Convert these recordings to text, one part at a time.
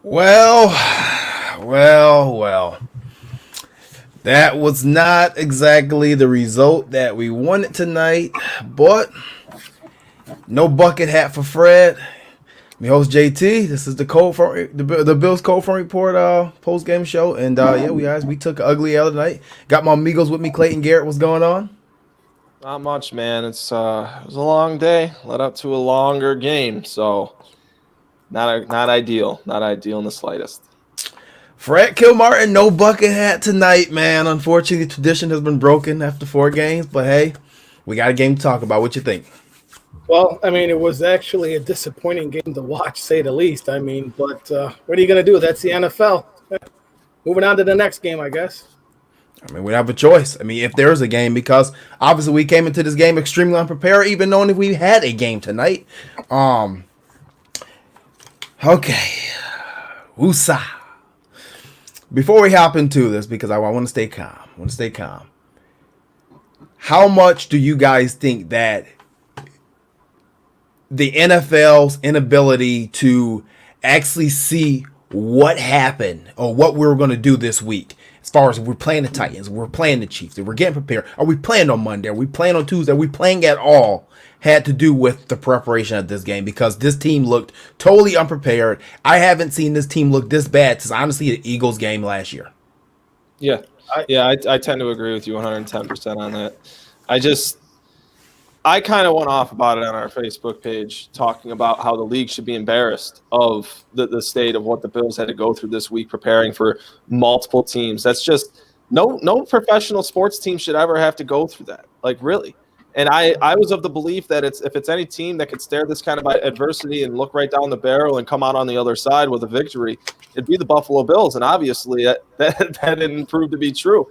Well, well. That was not exactly the result that we wanted tonight, but no bucket hat for Fred. Me host JT. This is the cold front, the Bills cold front report post game show, and yeah, we took an ugly L tonight. Got my amigos with me. Clayton Garrett, what's going on? Not much, man. It was a long day, led up to a longer game, so not ideal, not ideal in the slightest. Fred Kilmartin, no bucket hat tonight, man. Unfortunately, tradition has been broken after 4 games, but hey, we got a game to talk about. What you think? Well, I mean, it was actually a disappointing game to watch, say the least. I mean, but what are you going to do? That's the NFL. Moving on to the next game, I guess. I mean, we have a choice. I mean, if there is a game, because obviously we came into this game extremely unprepared, even knowing if we had a game tonight. Okay. Woosah. Before we hop into this, because I want to stay calm. How much do you guys think that the NFL's inability to actually see what happened or what we were going to do this week, as far as if we're playing the Titans, we're playing the Chiefs, if we're getting prepared, are we playing on Monday, are we playing on Tuesday, are we playing at all, had to do with the preparation of this game, because this team looked totally unprepared. I haven't seen this team look this bad since honestly the Eagles game last year. Yeah, I tend to agree with you 110% on that. I kind of went off about it on our Facebook page, talking about how the league should be embarrassed of the state of what the Bills had to go through this week preparing for multiple teams. That's just no professional sports team should ever have to go through that. Like, really. And I was of the belief that if it's any team that could stare this kind of adversity and look right down the barrel and come out on the other side with a victory, it'd be the Buffalo Bills. And obviously that didn't prove to be true.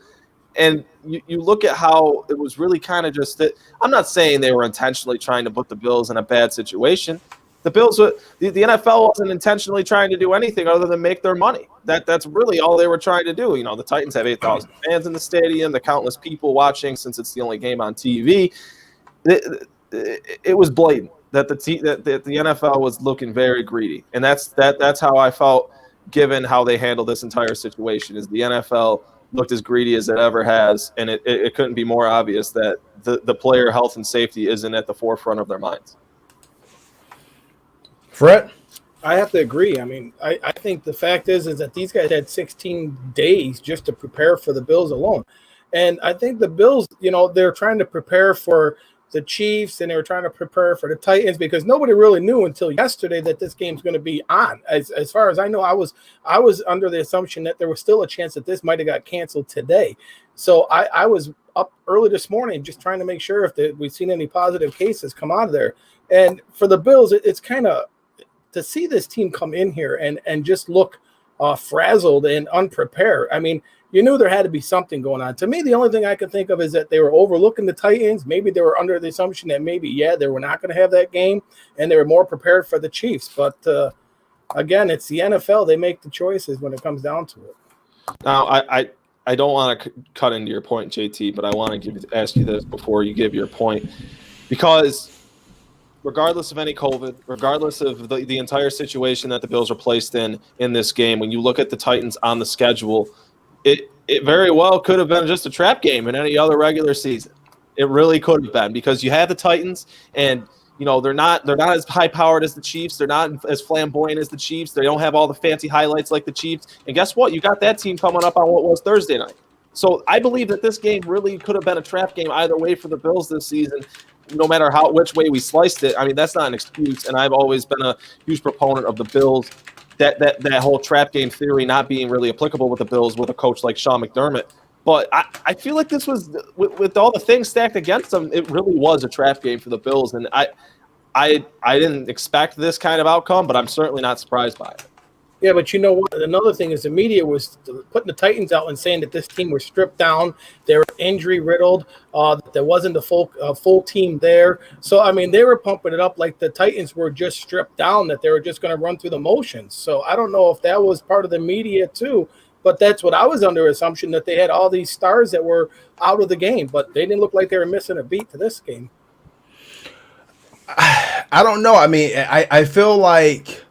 And you look at how it was really kind of just that. I'm not saying they were intentionally trying to put the Bills in a bad situation. The Bills, the NFL wasn't intentionally trying to do anything other than make their money. That's really all they were trying to do. You know, the Titans have 8,000 fans in the stadium, the countless people watching since it's the only game on TV. It was blatant that the NFL was looking very greedy, and that's how I felt given how they handled this entire situation. Is the NFL looked as greedy as it ever has, and it couldn't be more obvious that the player health and safety isn't at the forefront of their minds. Fred? I have to agree. I mean, I think the fact is that these guys had 16 days just to prepare for the Bills alone. And I think the Bills, they're trying to prepare for the Chiefs and they were trying to prepare for the Titans because nobody really knew until yesterday that this game's going to be on. As far as I know, I was under the assumption that there was still a chance that this might have got canceled today. So I was up early this morning just trying to make sure if we've seen any positive cases come out of there. And for the Bills, it's kind of to see this team come in here and just look frazzled and unprepared. I mean, you knew there had to be something going on. To me, the only thing I could think of is that they were overlooking the Titans. Maybe they were under the assumption that they were not going to have that game, and they were more prepared for the Chiefs. But, again, it's the NFL. They make the choices when it comes down to it. Now, I don't want to cut into your point, JT, but I want to ask you this before you give your point. Because regardless of any COVID, regardless of the entire situation that the Bills are placed in this game, when you look at the Titans on the schedule, it very well could have been just a trap game in any other regular season. It really could have been, because you have the Titans, and they're not as high powered as the Chiefs. They're not as flamboyant as the Chiefs. They don't have all the fancy highlights like the Chiefs. And guess what? You got that team coming up on what was Thursday night. So I believe that this game really could have been a trap game either way for the Bills this season, no matter which way we sliced it. I mean, that's not an excuse, and I've always been a huge proponent of the Bills. That whole trap game theory not being really applicable with the Bills with a coach like Sean McDermott. But I feel like this was, with all the things stacked against them, it really was a trap game for the Bills. And I didn't expect this kind of outcome, but I'm certainly not surprised by it. Yeah, but you know what? Another thing is the media was putting the Titans out and saying that this team was stripped down. They were injury riddled. That there wasn't a full team there. So, I mean, they were pumping it up like the Titans were just stripped down, that they were just going to run through the motions. So I don't know if that was part of the media too, but that's what I was under assumption, that they had all these stars that were out of the game, but they didn't look like they were missing a beat to this game. I don't know. I mean, I feel like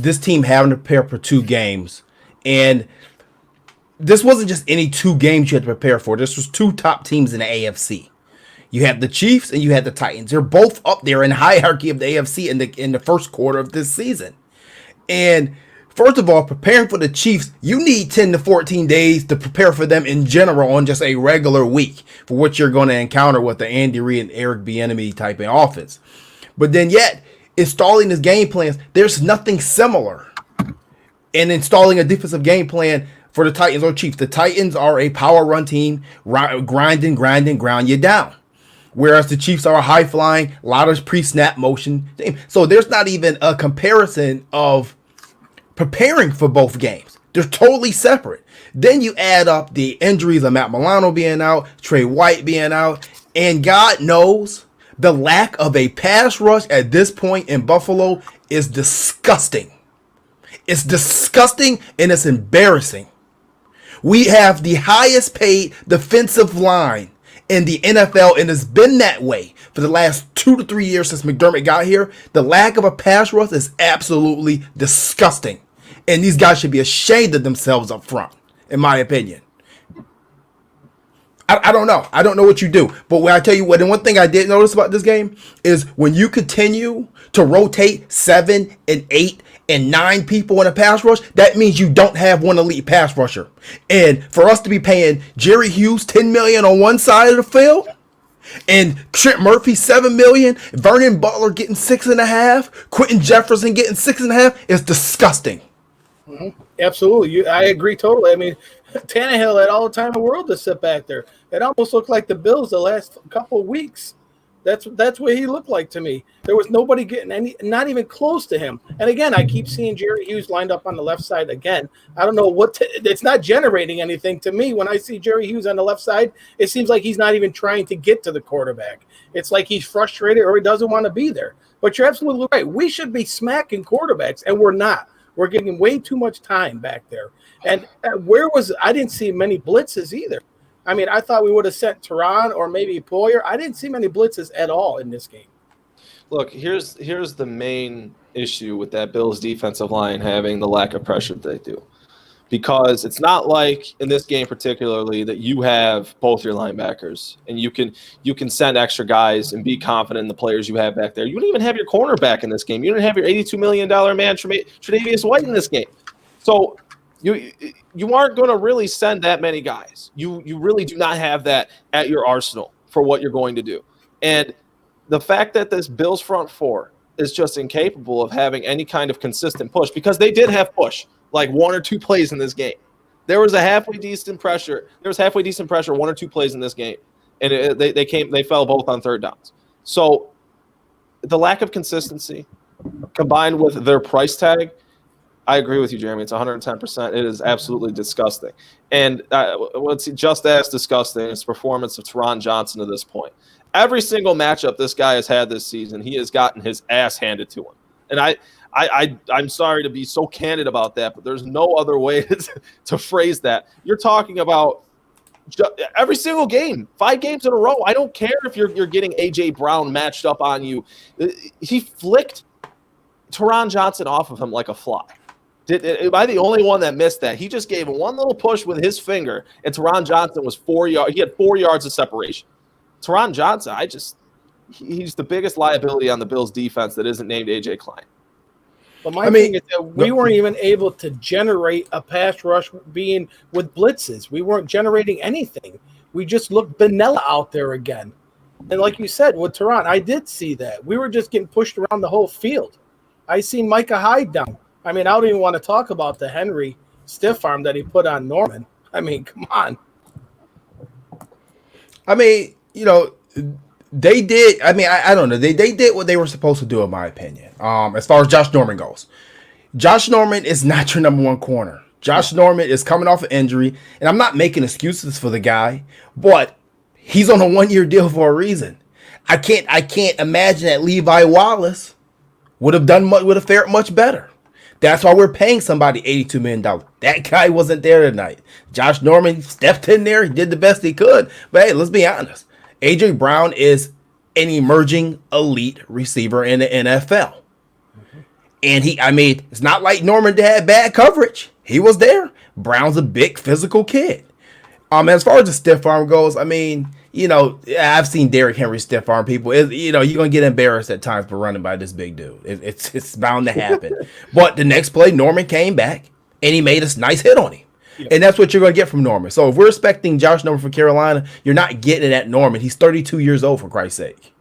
this team having to prepare for 2 games. And this wasn't just any 2 games you had to prepare for. This was 2 top teams in the AFC. You had the Chiefs and you had the Titans. They're both up there in the hierarchy of the AFC in the first quarter of this season. And first of all, preparing for the Chiefs, you need 10 to 14 days to prepare for them in general on just a regular week for what you're going to encounter with the Andy Reid and Eric Bieniemy type of offense. But then yet, installing his game plans, there's nothing similar in installing a defensive game plan for the Titans or Chiefs. The Titans are a power run team, grind you down. Whereas the Chiefs are a high-flying, a lot of pre-snap motion team. So there's not even a comparison of preparing for both games. They're totally separate. Then you add up the injuries of Matt Milano being out, Trey White being out, and God knows the lack of a pass rush at this point in Buffalo is disgusting. It's disgusting and it's embarrassing. We have the highest paid defensive line in the NFL, and it's been that way for the last 2 to 3 years since McDermott got here. The lack of a pass rush is absolutely disgusting. And these guys should be ashamed of themselves up front, in my opinion. I don't know. I don't know what you do. But when I tell you what, and one thing I did notice about this game is when you continue to rotate 7 and 8 and 9 people in a pass rush, that means you don't have one elite pass rusher. And for us to be paying Jerry Hughes $10 million on one side of the field, and Trent Murphy $7 million, Vernon Butler getting 6.5, Quentin Jefferson getting 6.5, is disgusting. Mm-hmm. Absolutely, I agree totally. I mean, Tannehill had all the time in the world to sit back there. It almost looked like the Bills the last couple of weeks. That's what he looked like to me. There was nobody getting any, not even close to him. And again, I keep seeing Jerry Hughes lined up on the left side again. I don't know it's not generating anything to me. When I see Jerry Hughes on the left side, it seems like he's not even trying to get to the quarterback. It's like he's frustrated or he doesn't want to be there. But you're absolutely right. We should be smacking quarterbacks, and we're not. We're getting way too much time back there. And I didn't see many blitzes either. I mean, I thought we would have sent Tehran or maybe Poyer. I didn't see many blitzes at all in this game. Look, here's the main issue with that Bills defensive line having the lack of pressure that they do. Because it's not like in this game particularly that you have both your linebackers and you can send extra guys and be confident in the players you have back there. You don't even have your cornerback in this game. You don't have your $82 million man Tre'Davious White in this game. So you aren't going to really send that many guys. You really do not have that at your arsenal for what you're going to do. And the fact that this Bills front four is just incapable of having any kind of consistent push, because they did have push like 1 or 2 plays in this game. There was halfway decent pressure 1 or 2 plays in this game, and they fell both on third downs. So the lack of consistency combined with their price tag, I agree with you, Jeremy. It's 110%. It is absolutely disgusting. And what's just as disgusting is the performance of Tehran Johnson to this point. Every single matchup this guy has had this season, he has gotten his ass handed to him. And I'm sorry to be so candid about that, but there's no other way to phrase that. You're talking about every single game, 5 games in a row. I don't care if you're getting A.J. Brown matched up on you. He flicked Tehran Johnson off of him like a fly. Am I the only one that missed that? He just gave him one little push with his finger, and Tehran Johnson was 4 yards. He had 4 yards of separation. Tehran Johnson, he's the biggest liability on the Bills' defense that isn't named A.J. Klein. But my thing is that we weren't even able to generate a pass rush being with blitzes. We weren't generating anything. We just looked vanilla out there again. And like you said, with Tehran, I did see that. We were just getting pushed around the whole field. I seen Micah Hyde down. I mean, I don't even want to talk about the Henry stiff arm that he put on Norman. I mean, come on. I mean, they did. I mean, I don't know. They did what they were supposed to do, in my opinion. As far as Josh Norman goes, Josh Norman is not your number 1 corner. Josh Norman is coming off an injury, and I'm not making excuses for the guy, but he's on a 1-year deal for a reason. I can't imagine that Levi Wallace would have fared much better. That's why we're paying somebody $82 million. That guy wasn't there tonight. Josh Norman stepped in there. He did the best he could. But hey, let's be honest. A.J. Brown is an emerging elite receiver in the NFL. Mm-hmm. And it's not like Norman had bad coverage. He was there. Brown's a big physical kid. As far as the stiff arm goes, I've seen Derrick Henry stiff arm people. You're gonna get embarrassed at times for running by this big dude. It's bound to happen. But the next play, Norman came back and he made a nice hit on him. Yeah. And that's what you're going to get from Norman. So if we're expecting Josh Norman for Carolina, you're not getting it at Norman. He's 32 years old, for Christ's sake.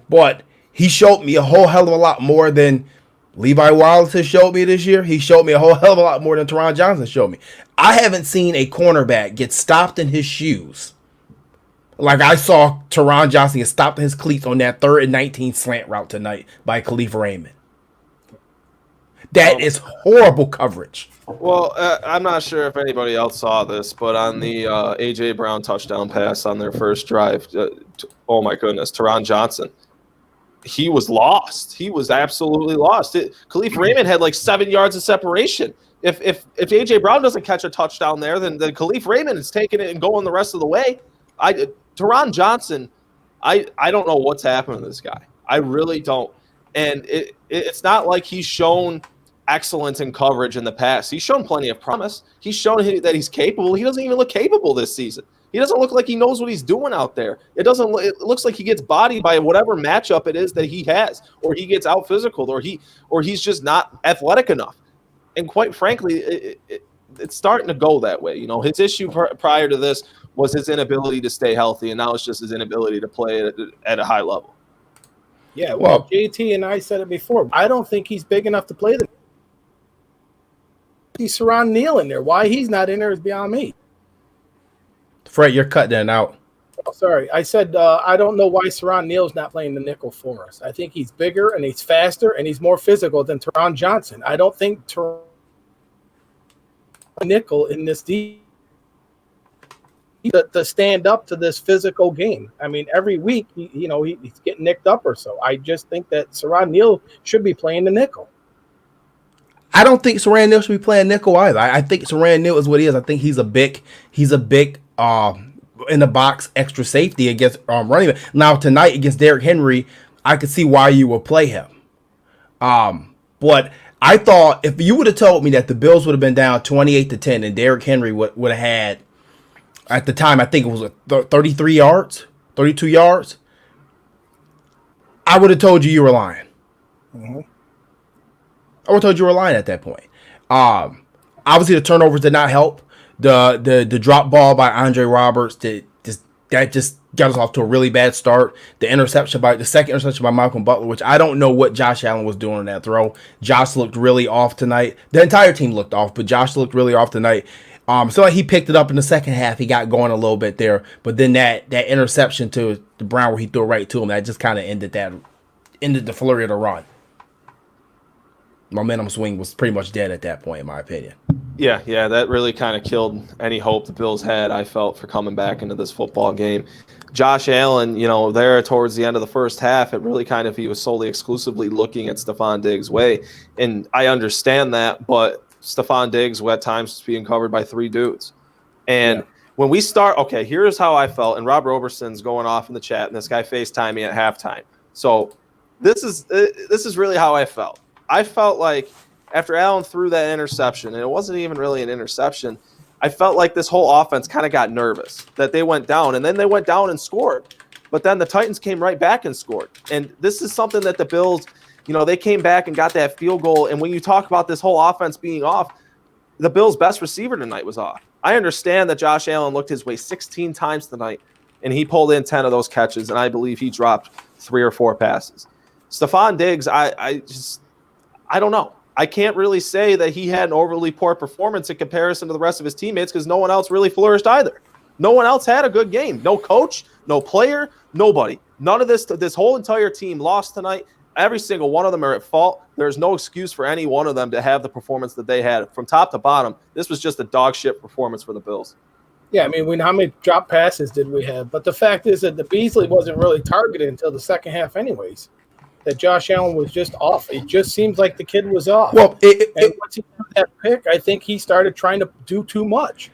But he showed me a whole hell of a lot more than Levi Wallace has showed me this year. He showed me a whole hell of a lot more than Teron Johnson showed me. I haven't seen a cornerback get stopped in his shoes like I saw Teron Johnson get stopped in his cleats on that 3rd and 19 slant route tonight by Khalif Raymond. That is horrible coverage. Well, I'm not sure if anybody else saw this, but on the A.J. Brown touchdown pass on their first drive, oh my goodness, Teron Johnson, he was lost. He was absolutely lost. Khalif Raymond had like 7 yards of separation. If A.J. Brown doesn't catch a touchdown there, then Khalif Raymond is taking it and going the rest of the way. Teron Johnson, I don't know what's happened to this guy. I really don't. And it's not like he's shown excellence in coverage in the past. He's shown plenty of promise. He's shown that he's capable. He doesn't even look capable this season. He doesn't look like he knows what he's doing out there. It looks like he gets bodied by whatever matchup it is that he has, or he gets out physical, or he's just not athletic enough. And quite frankly, it's starting to go that way. His issue prior to this was his inability to stay healthy, and now it's just his inability to play at a high level. Yeah, well, JT and I said it before. I don't think he's big enough to play the. He's Teron Neal in there. Why he's not in there is beyond me. Fred, you're cutting it out. Oh, sorry. I said I don't know why Teron Neal's not playing the nickel for us. I think he's bigger and he's faster and he's more physical than Teron Johnson. I don't think Teron nickel in this deep to stand up to this physical game. I mean, every week, he's getting nicked up or so. I just think that Teron Neal should be playing the nickel. I don't think Teron Neal should be playing nickel either. I think Teron Neal is what he is. I think he's a big in the box extra safety against running back. Now tonight against Derrick Henry, I could see why you would play him. But I thought if you would have told me that the Bills would have been down 28-10 and Derrick Henry would have had, at the time I think it was 33 yards, 32 yards, I would have told you were lying. Mm-hmm. I would have told you were lying at that point. Obviously, the turnovers did not help. The drop ball by Andre Roberts that just got us off to a really bad start. The second interception by Malcolm Butler, which I don't know what Josh Allen was doing on that throw. Josh looked really off tonight. The entire team looked off, but Josh looked really off tonight. So he picked it up in the second half. He got going a little bit there, but then that interception to the Brown where he threw it right to him, that just kind of ended the flurry of the run. Momentum swing was pretty much dead at that point, in my opinion. Yeah, that really kind of killed any hope the Bills had, I felt, for coming back into this football game. Josh Allen, there towards the end of the first half, it really kind of, he was solely exclusively looking at Stephon Diggs' way. And I understand that, but Stephon Diggs at times was being covered by 3 dudes. And when we start, okay, here's how I felt. And Rob Roberson's going off in the chat, and this guy FaceTimed me at halftime. So this is really how I felt. I felt like after Allen threw that interception, and it wasn't even really an interception, I felt like this whole offense kind of got nervous that they went down, and then they went down and scored. But then the Titans came right back and scored. And this is something that the Bills, they came back and got that field goal. And when you talk about this whole offense being off, the Bills' best receiver tonight was off. I understand that Josh Allen looked his way 16 times tonight, and he pulled in 10 of those catches, and I believe he dropped 3 or 4 passes. Stephon Diggs, I don't know. I can't really say that he had an overly poor performance in comparison to the rest of his teammates because no one else really flourished either. No one else had a good game. No coach, no player, nobody. None of this whole entire team lost tonight. Every single one of them are at fault. There's no excuse for any one of them to have the performance that they had. From top to bottom, this was just a dog shit performance for the Bills. Yeah, I mean, how many drop passes did we have? But the fact is that the Beasley wasn't really targeted until the second half anyways. That Josh Allen was just off. It just seems like the kid was off. Well, once he got that pick, I think he started trying to do too much.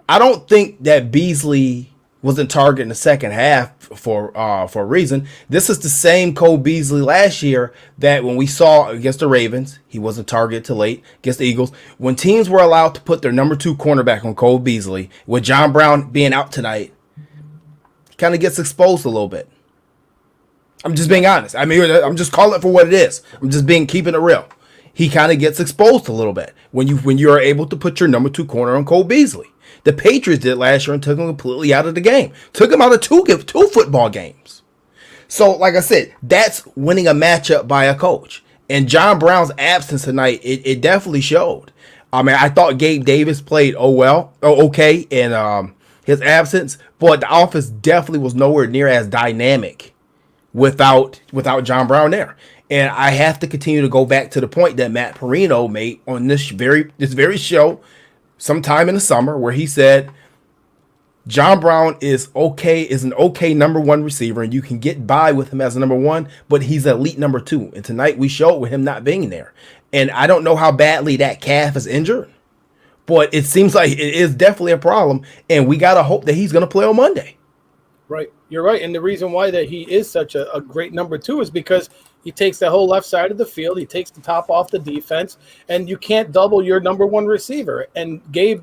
I don't think that Beasley wasn't targeted in the second half for a reason. This is the same Cole Beasley last year that when we saw against the Ravens, he wasn't targeted till late against the Eagles. When teams were allowed to put their number 2 cornerback on Cole Beasley, with John Brown being out tonight, kind of gets exposed a little bit. I'm just being honest. I mean, I'm just calling it for what it is. I'm just keeping it real. He kind of gets exposed a little bit when you are able to put your number 2 corner on Cole Beasley. The Patriots did last year and took him completely out of the game. Took him out of two football games. So, like I said, that's winning a matchup by a coach. And John Brown's absence tonight, it definitely showed. I mean, I thought Gabe Davis played okay in his absence, but the offense definitely was nowhere near as dynamic without John Brown there. And I have to continue to go back to the point that Matt Perino made on this very show sometime in the summer, where he said John Brown is an okay number 1 receiver, and you can get by with him as a number 1, but he's elite number 2. And tonight we showed with him not being there. And I don't know how badly that calf is injured, but it seems like it is definitely a problem, and we got to hope that he's going to play on Monday. Right. You're right. And the reason why that he is such a great number 2 is because he takes the whole left side of the field. He takes the top off the defense, and you can't double your number 1 receiver. And Gabe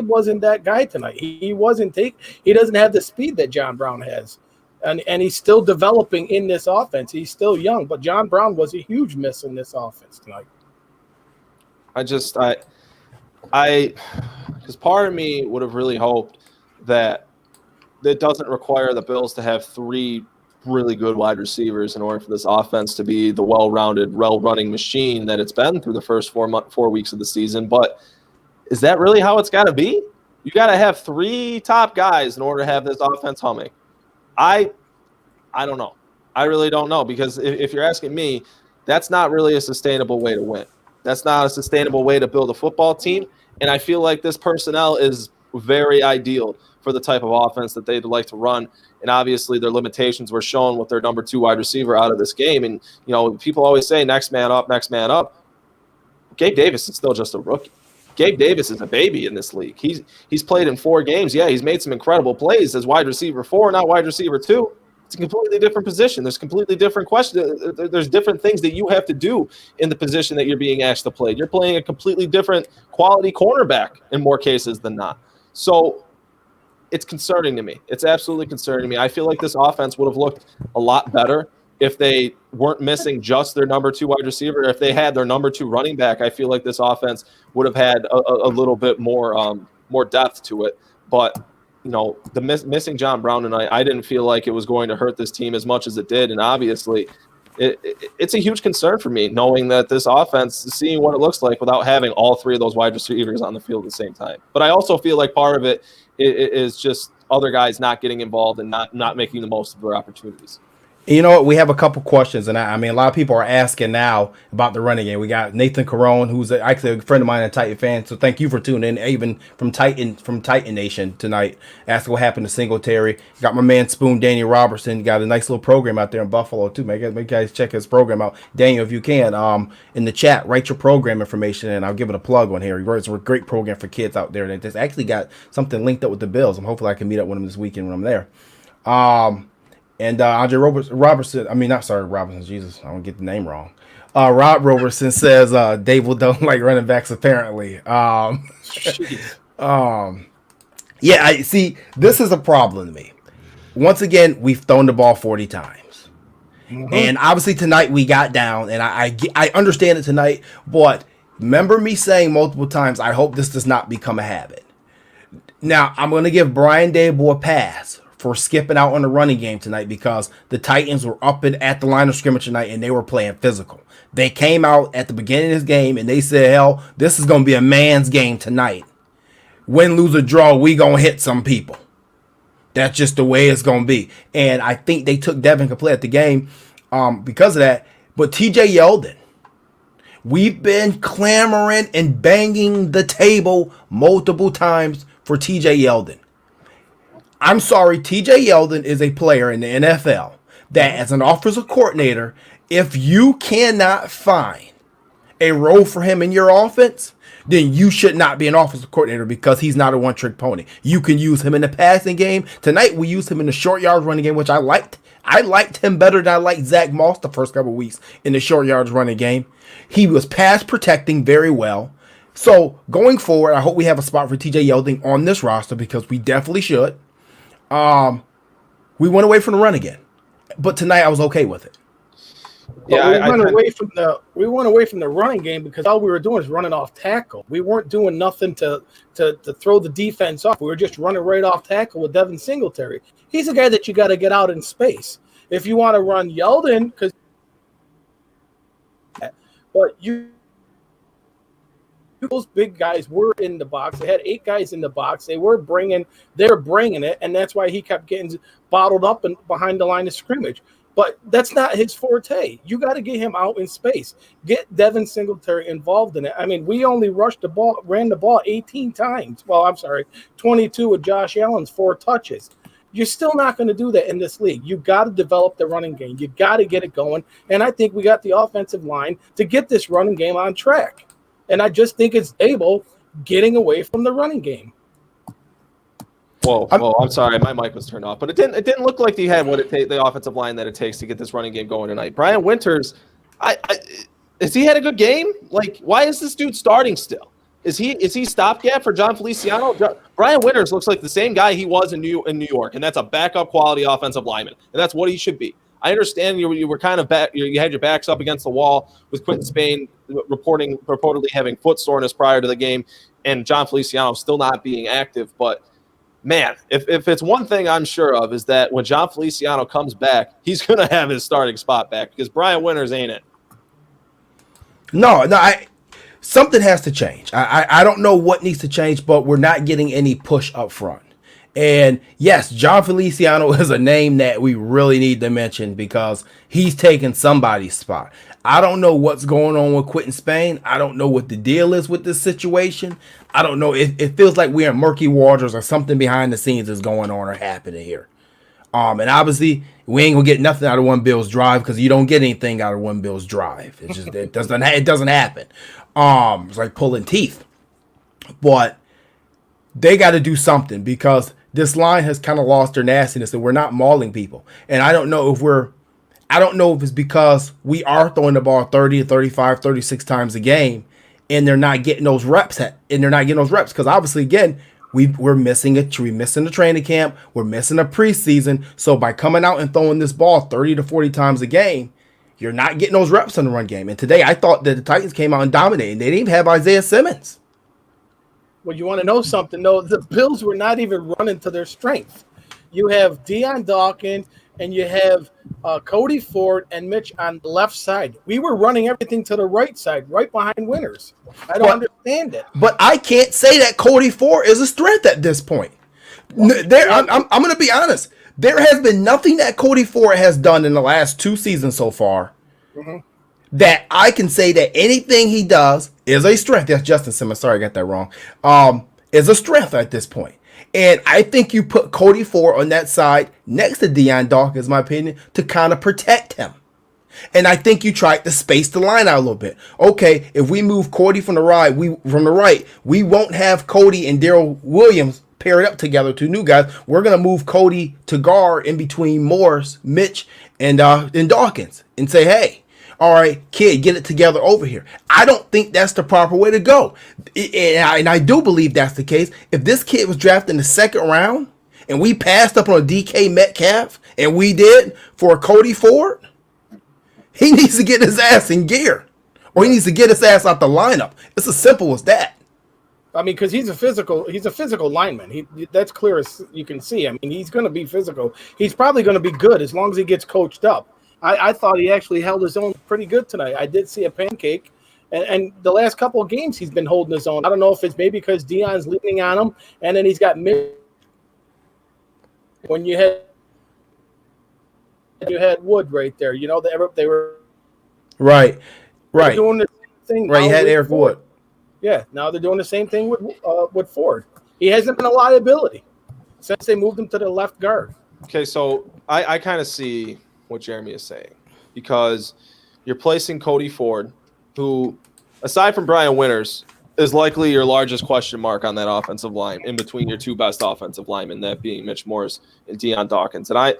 wasn't that guy tonight. He doesn't have the speed that John Brown has. And he's still developing in this offense. He's still young, but John Brown was a huge miss in this offense tonight. Because part of me would have really hoped that it doesn't require the Bills to have 3 really good wide receivers in order for this offense to be the well-rounded, well-running machine that it's been through the first 4 weeks of the season. But is that really how it's got to be? You got to have 3 top guys in order to have this offense humming. I don't know. I really don't know, because if you're asking me, that's not really a sustainable way to win. That's not a sustainable way to build a football team. And I feel like this personnel is very ideal for the type of offense that they'd like to run. And obviously their limitations were shown with their number 2 wide receiver out of this game. And, you know, people always say next man up, next man up. Gabe Davis is still just a rookie. Gabe Davis is a baby in this league. He's played in 4 games. Yeah, he's made some incredible plays as wide receiver 4, not wide receiver 2. It's a completely different position. There's completely different questions. There's different things that you have to do in the position that you're being asked to play. You're playing a completely different quality cornerback in more cases than not. So it's concerning to me. It's absolutely concerning to me. I feel like this offense would have looked a lot better if they weren't missing just their number 2 wide receiver. If they had their number 2 running back, I feel like this offense would have had a little bit more depth to it. But, you know, the missing John Brown tonight, I didn't feel like it was going to hurt this team as much as it did. And obviously it's a huge concern for me, knowing that this offense, seeing what it looks like without having all 3 of those wide receivers on the field at the same time. But I also feel like part of it is just other guys not getting involved and not making the most of their opportunities. You know what? We have a couple questions, and I mean, a lot of people are asking now about the running game. We got Nathan Carone, who's actually a friend of mine and a Titan fan. So thank you for tuning in, even from Titan Nation tonight. Asking what happened to Singletary. Got my man Spoon, Daniel Robertson. Got a nice little program out there in Buffalo too. Make you guys check his program out. Daniel, if you can, in the chat, write your program information, and I'll give it a plug on here. He writes a great program for kids out there that just actually got something linked up with the Bills. Hopefully I can meet up with him this weekend when I'm there. And Andre Robertson, Jesus, I don't get the name wrong. Rob Robertson says Dable don't like running backs, apparently. Yeah, I see, this is a problem to me. Once again, we've thrown the ball 40 times. Mm-hmm. And obviously tonight we got down, and I understand it tonight, but remember me saying multiple times, I hope this does not become a habit. Now, I'm going to give Brian Dable a pass for skipping out on the running game tonight, because the Titans were up at the line of scrimmage tonight and they were playing physical. They came out at the beginning of this game and they said, hell, this is going to be a man's game tonight. Win, lose, or draw, we going to hit some people. That's just the way it's going to be. And I think they took Devin complete at the game because of that. But TJ Yeldon, we've been clamoring and banging the table multiple times for TJ Yeldon. I'm sorry, TJ Yeldon is a player in the NFL that, as an offensive coordinator, if you cannot find a role for him in your offense, then you should not be an offensive coordinator because he's not a one-trick pony. You can use him in the passing game. Tonight we used him in the short yards running game, which I liked. I liked him better than I liked Zach Moss the first couple of weeks in the short yards running game. He was pass protecting very well. So going forward, I hope we have a spot for TJ Yeldon on this roster because we definitely should. We went away from the run again, but tonight I was okay with it. Yeah, we went away from the running game because all we were doing is running off tackle. We weren't doing nothing to throw the defense off. We were just running right off tackle with Devin Singletary. He's a guy that you got to get out in space. If you want to run Yeldon, but those big guys were in the box. They had 8 guys in the box. They were bringing it, and that's why he kept getting bottled up and behind the line of scrimmage. But that's not his forte. You got to get him out in space. Get Devin Singletary involved in it. I mean, we only ran the ball 18 times. Well, I'm sorry, 22 with Josh Allen's 4 touches. You're still not going to do that in this league. You got to develop the running game. You got to get it going. And I think we got the offensive line to get this running game on track. And I just think it's able getting away from the running game. Whoa, I'm sorry, my mic was turned off, but it didn't look like he had the offensive line that it takes to get this running game going tonight. Brian Winters, has he had a good game? Like, why is this dude starting still? Is he stopgap for John Feliciano? Brian Winters looks like the same guy he was in New York, and that's a backup quality offensive lineman, and that's what he should be. I understand you were kind of back. You had your backs up against the wall with Quentin Spain reportedly having foot soreness prior to the game, and John Feliciano still not being active, but. Man, if it's one thing I'm sure of is that when John Feliciano comes back, he's going to have his starting spot back because Brian Winters ain't it. No, something has to change. I don't know what needs to change, but we're not getting any push up front. And yes, John Feliciano is a name that we really need to mention because he's taking somebody's spot. I don't know what's going on with Quentin Spain. I don't know what the deal is with this situation. I don't know. It feels like we're in murky waters or something behind the scenes is going on or happening here. And obviously we ain't gonna get nothing out of one Bills drive because you don't get anything out of one Bills drive. It's just it doesn't happen. It's like pulling teeth. But they got to do something because this line has kind of lost their nastiness and we're not mauling people. And I don't know if it's because we are throwing the ball 30, 35, 36 times a game and they're not getting those reps because obviously again, we're missing the training camp, we're missing a preseason. So by coming out and throwing this ball 30 to 40 times a game, you're not getting those reps in the run game. And today I thought that the Titans came out and dominated. They didn't even have Isaiah Simmons. Well, you want to know something, though? The Bills were not even running to their strength. You have Deion Dawkins and you have Cody Ford and Mitch on the left side. We were running everything to the right side, right behind Winters. I don't understand it. But I can't say that Cody Ford is a strength at this point. I'm going to be honest. There has been nothing that Cody Ford has done in the last 2 seasons so far that I can say that anything he does is a strength. That's Justin Simmons. Sorry, I got that wrong. Is a strength at this point. And I think you put Cody Ford on that side next to Deion Dawkins, in my opinion, to kind of protect him. And I think you tried to space the line out a little bit. Okay, if we move Cody from the right, we won't have Cody and Darrell Williams paired up together, 2 new guys. We're gonna move Cody to guard in between Morris, Mitch, and Dawkins, and say, hey, all right, kid, get it together over here. I don't think that's the proper way to go. And I do believe that's the case. If this kid was drafted in the 2nd round and we passed up on a DK Metcalf and we did for Cody Ford, he needs to get his ass in gear or he needs to get his ass out the lineup. It's as simple as that. I mean, because he's a physical lineman. That's clear as you can see. I mean, he's going to be physical. He's probably going to be good as long as he gets coached up. I thought he actually held his own pretty good tonight. I did see a pancake, and the last couple of games he's been holding his own. I don't know if it's maybe because Deion's leaning on him, and then he's got when you had Wood right there. You know, they were right doing the same thing. Right, you had Eric Wood. Yeah, now they're doing the same thing with Ford. He hasn't been a liability since they moved him to the left guard. Okay, so I kind of see what Jeremy is saying because you're placing Cody Ford, who, aside from Brian Winters, is likely your largest question mark on that offensive line, in between your two best offensive linemen, that being Mitch Morse and Deion Dawkins. And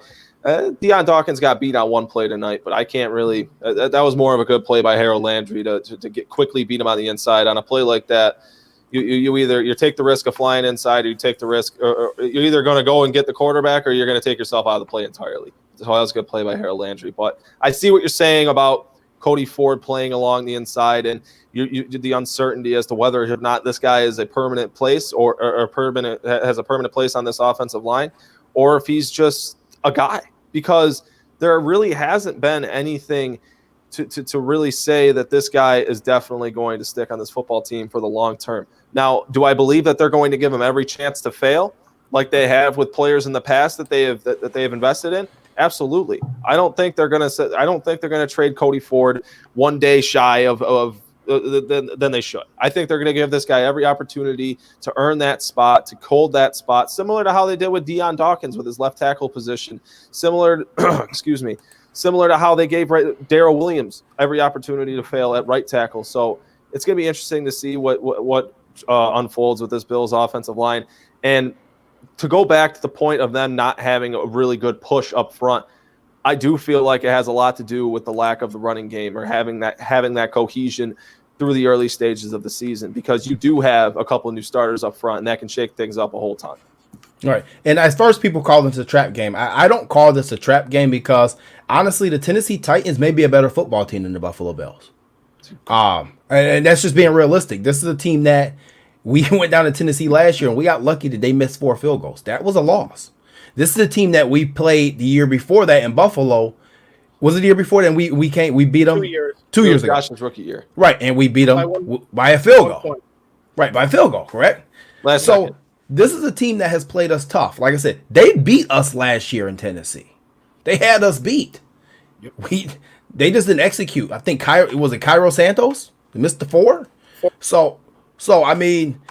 Deion Dawkins got beat on one play tonight, but I can't really. That was more of a good play by Harold Landry to get quickly beat him on the inside. On a play like that, you either take the risk of flying inside, or you take the risk, or you're either going to go and get the quarterback, or you're going to take yourself out of the play entirely. So that was a good play by Harold Landry. But I see what you're saying about Cody Ford playing along the inside, and the uncertainty as to whether or not this guy is a permanent place or has a permanent place on this offensive line, or if he's just a guy, because there really hasn't been anything to really say that this guy is definitely going to stick on this football team for the long term. Now, do I believe that they're going to give him every chance to fail, like they have with players in the past that they have invested in? Absolutely. I don't think they're going to trade Cody Ford one day shy of than they should. I think they're going to give this guy every opportunity to earn that spot, to hold that spot, similar to how they did with Deion Dawkins with his left tackle position, similar to how they gave Darrell Williams every opportunity to fail at right tackle. So it's going to be interesting to see what unfolds with this Bills offensive line. And to go back to the point of them not having a really good push up front, I do feel like it has a lot to do with the lack of the running game, or having that cohesion through the early stages of the season, because you do have a couple of new starters up front, and that can shake things up a whole ton. All right. And as far as people call this a trap game, I don't call this a trap game, because honestly, the Tennessee Titans may be a better football team than the Buffalo Bills. And that's just being realistic. This is a team that we went down to Tennessee last year, and we got lucky that they missed 4 field goals. That was a loss. This is a team that we played the year before that in Buffalo. Was it the year before? Then we beat them 2 years. 2 years ago. Josh's rookie year. Right, and we beat them by a field goal. Right, by a field goal, correct? So this is a team that has played us tough. Like I said, they beat us last year in Tennessee. They had us beat. They just didn't execute. I think Cairo Santos? They missed the 4. So I mean,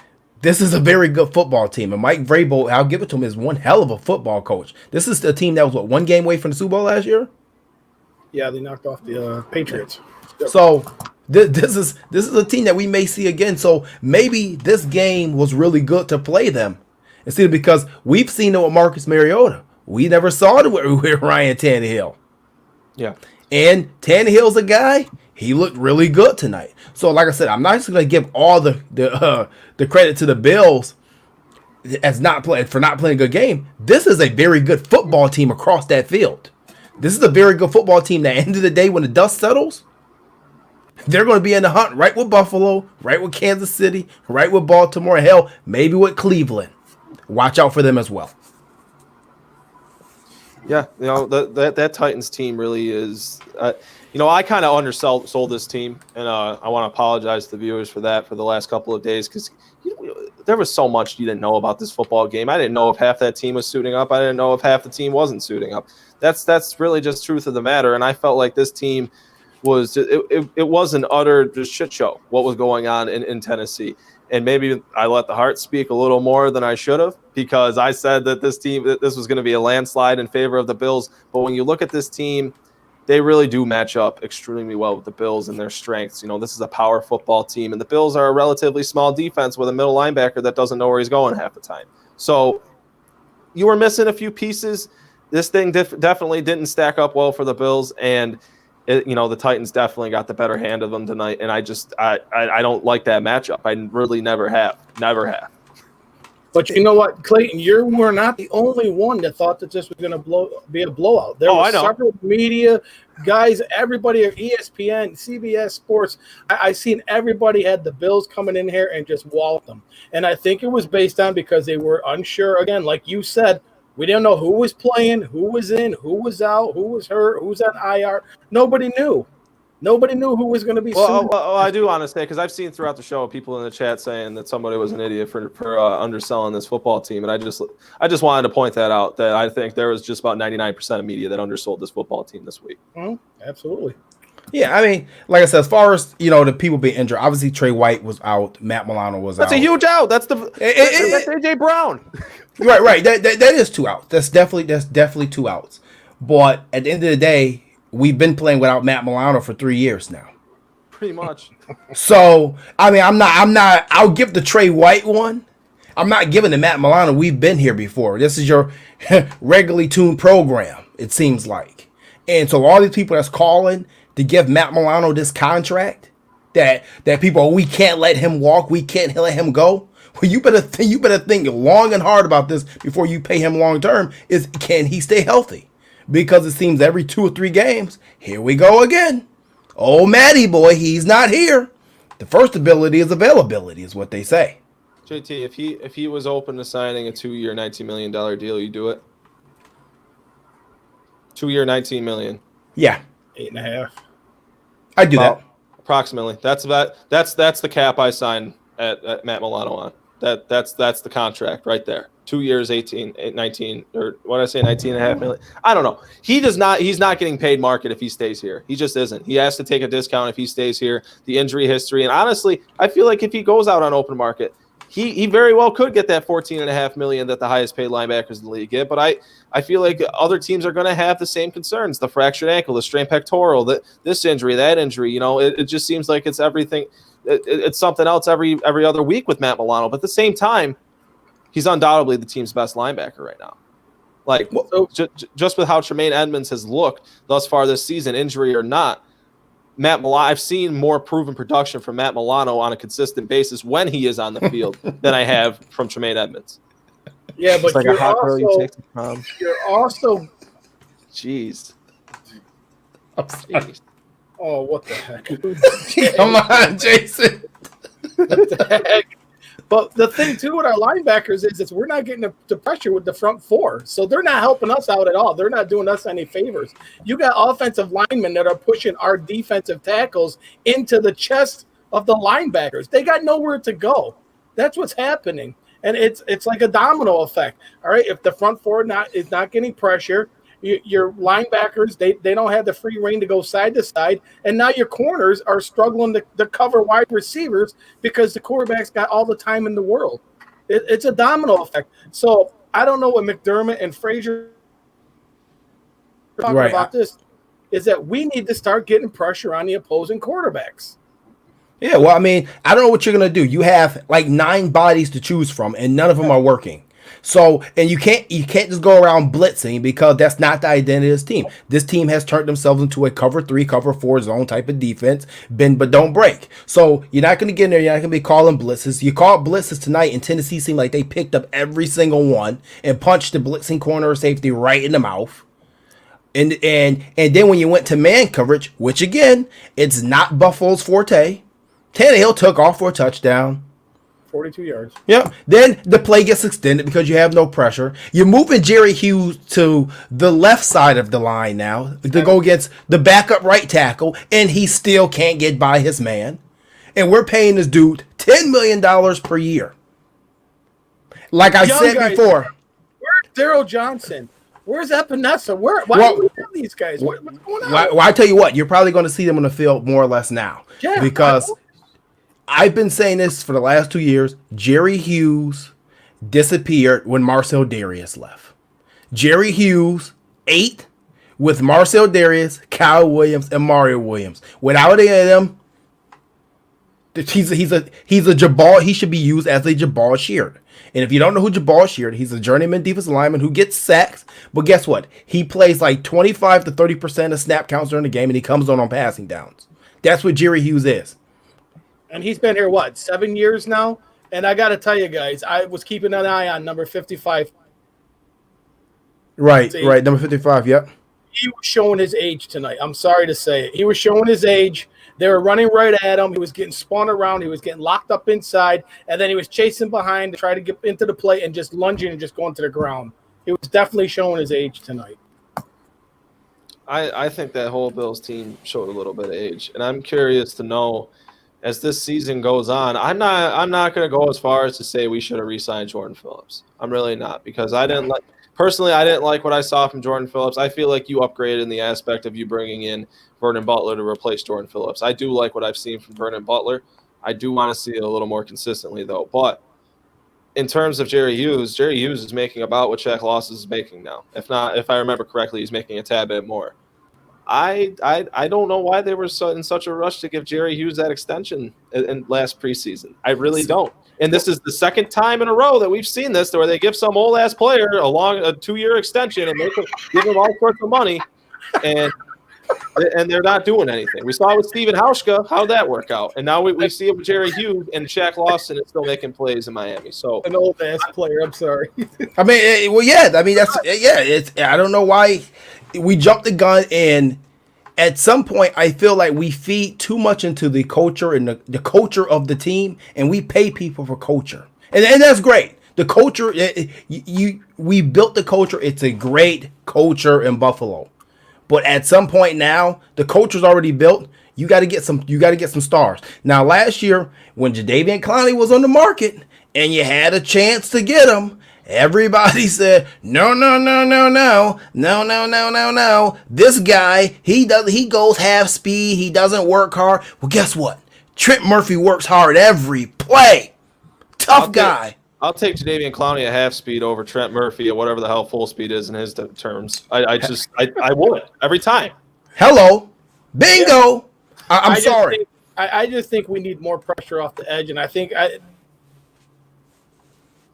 this is a very good football team. And Mike Vrabel, I'll give it to him, is one hell of a football coach. This is a team that was, one game away from the Super Bowl last year? Yeah, they knocked off the Patriots. So this is a team that we may see again. So maybe this game was really good to play them. Instead, because we've seen it with Marcus Mariota. We never saw it with Ryan Tannehill. Yeah. And Tannehill's a guy, he looked really good tonight. So like I said, I'm not just going to give all the credit to the Bills as not playing a good game. This is a very good football team across that field. This is a very good football team that, at the end of the day, when the dust settles, they're going to be in the hunt right with Buffalo, right with Kansas City, right with Baltimore, hell, maybe with Cleveland. Watch out for them as well. Yeah, that Titans team really is. I kind of undersold this team, and I want to apologize to the viewers for that for the last couple of days, because there was so much you didn't know about this football game. I didn't know if half that team was suiting up. I didn't know if half the team wasn't suiting up. That's really just truth of the matter. And I felt like this team was it was an utter just shit show what was going on in Tennessee. And maybe I let the heart speak a little more than I should have, because I said that this was going to be a landslide in favor of the Bills. But when you look at this team, they really do match up extremely well with the Bills and their strengths. This is a power football team, and the Bills are a relatively small defense with a middle linebacker that doesn't know where he's going half the time. So you were missing a few pieces. This thing definitely didn't stack up well for the Bills, and the Titans definitely got the better hand of them tonight. And I don't like that matchup. I really never have. But you know what, Clayton, you were not the only one that thought that this was going to be a blowout. There were several media guys, everybody at ESPN, CBS Sports. I seen everybody had the Bills coming in here and just walled them. And I think it was based on because they were unsure. Again, like you said, we didn't know who was playing, who was in, who was out, who was hurt, who was on IR. Nobody knew. Nobody knew who was going to be sued. Well, I do want to say, because I've seen throughout the show people in the chat saying that somebody was an idiot for underselling this football team, and I just wanted to point that out, that I think there was just about 99% of media that undersold this football team this week. Absolutely. Yeah, I mean, like I said, as far as the people being injured, obviously Trey White was out, Matt Milano was out. That's a huge out. That's AJ Brown. Right. That is 2 outs. That's definitely 2 outs. But at the end of the day, we've been playing without Matt Milano for 3 years now. pretty much. So I mean, I'm not. I'll give the Trey White one. I'm not giving the Matt Milano. We've been here before. This is your regularly tuned program. It seems like, and so all these people that's calling to give Matt Milano this contract, that people, we can't let him walk, we can't let him go. Well, you better think long and hard about this before you pay him long term. Is can he stay healthy? Because it seems every 2 or 3 games, here we go again. Oh, Matty boy, he's not here. The first ability is availability, is what they say. JT, if he was open to signing a 2-year, $19 million deal, you do it. 2-year, $19 million. Yeah, 8.5. I do that. Approximately. That's the cap I signed at Matt Milano on. That's the contract right there. 2 years, 19, or what did I say, 19.5 million? I don't know. He's not getting paid market if he stays here. He just isn't. He has to take a discount if he stays here. The injury history, and honestly, I feel like if he goes out on open market, he very well could get that $14.5 million that the highest paid linebackers in the league get. But I feel like other teams are going to have the same concerns: the fractured ankle, the strained pectoral, this injury, that injury. You know, it just seems like it's everything. It's something else every other week with Matt Milano. But at the same time, he's undoubtedly the team's best linebacker right now. Like, just with how Tremaine Edmonds has looked thus far this season, injury or not, Matt Milano, I've seen more proven production from Matt Milano on a consistent basis when he is on the field than I have from Tremaine Edmonds. Yeah, but like you're also jeez. Oh, what the heck? Come on, Jason. What the heck? But the thing, too, with our linebackers is we're not getting the pressure with the front four. So they're not helping us out at all. They're not doing us any favors. You got offensive linemen that are pushing our defensive tackles into the chest of the linebackers. They got nowhere to go. That's what's happening. And it's like a domino effect. All right, if the front four is not getting pressure, your linebackers, they don't have the free reign to go side to side, and now your corners are struggling to cover wide receivers because the quarterback's got all the time in the world. It's a domino effect. So I don't know what McDermott and Frazier are talking about this, is that we need to start getting pressure on the opposing quarterbacks. Yeah, well, I mean, I don't know what you're going to do. You have like 9 bodies to choose from, and none of them are working. So, and you can't just go around blitzing because that's not the identity of this team. This team has turned themselves into a cover 3, cover 4 zone type of defense, bend but don't break. So you're not going to get in there. You're not going to be calling blitzes. You called blitzes tonight, and Tennessee seemed like they picked up every single one and punched the blitzing corner or safety right in the mouth. And then when you went to man coverage, which again, it's not Buffalo's forte, Tannehill took off for a touchdown. 42 yards. Yeah. Then the play gets extended because you have no pressure. You're moving Jerry Hughes to the left side of the line now to go against the backup right tackle, and he still can't get by his man. And we're paying this dude $10 million per year. Like I said before. Where's Daryl Johnson? Where's Epinesa? Why do we have these guys? What's going on? Well, I tell you what, you're probably going to see them on the field more or less now. Yeah, because I've been saying this for the last 2 years. Jerry Hughes disappeared when Marcel Darius left. Jerry Hughes ate with Marcel Darius, Kyle Williams, and Mario Williams. Without any of them, he's a Jabal. He should be used as a Jabal Sheard. And if you don't know who Jabal Sheard, he's a journeyman defensive lineman who gets sacks. But guess what? He plays like 25 to 30% of snap counts during the game, and he comes on passing downs. That's what Jerry Hughes is. And he's been here, 7 years now? And I got to tell you guys, I was keeping an eye on number 55. Right, number 55, yep. He was showing his age tonight. I'm sorry to say it. He was showing his age. They were running right at him. He was getting spun around. He was getting locked up inside. And then he was chasing behind to try to get into the play and just lunging and just going to the ground. He was definitely showing his age tonight. I think that whole Bills team showed a little bit of age. And I'm curious to know, as this season goes on, I'm not going to go as far as to say we should have re-signed Jordan Phillips. I'm really not, because I didn't like what I saw from Jordan Phillips. I feel like you upgraded in the aspect of you bringing in Vernon Butler to replace Jordan Phillips. I do like what I've seen from Vernon Butler. I do want to see it a little more consistently, though. But in terms of Jerry Hughes is making about what Shaq Lawson is making now. If I remember correctly, he's making a tad bit more. I don't know why they were in such a rush to give Jerry Hughes that extension in last preseason. I really don't. And this is the second time in a row that we've seen this, where they give some old ass player a 2-year extension and give him all sorts of money, and they're not doing anything. We saw it with Steven Hauschka. How'd that work out? And now we see it with Jerry Hughes, and Shaq Lawson is still making plays in Miami. So an old ass player. I'm sorry. I mean, well, yeah. I mean, it's. I don't know why we jumped the gun, and at some point, I feel like we feed too much into the culture and the culture of the team, and we pay people for culture, and that's great. The culture, we built the culture. It's a great culture in Buffalo. But at some point now, the culture's already built. You got to get some. You got to get some stars. Now, last year when Jadeveon Clowney was on the market and you had a chance to get him, everybody said, no. This guy, he goes half speed. He doesn't work hard. Well, guess what? Trent Murphy works hard every play. Tough guy. I'll take Jadeveon Clowney at half speed over Trent Murphy at whatever the hell full speed is in his terms. I would every time. Hello, bingo. Yeah. I'm sorry. I just think we need more pressure off the edge, and I think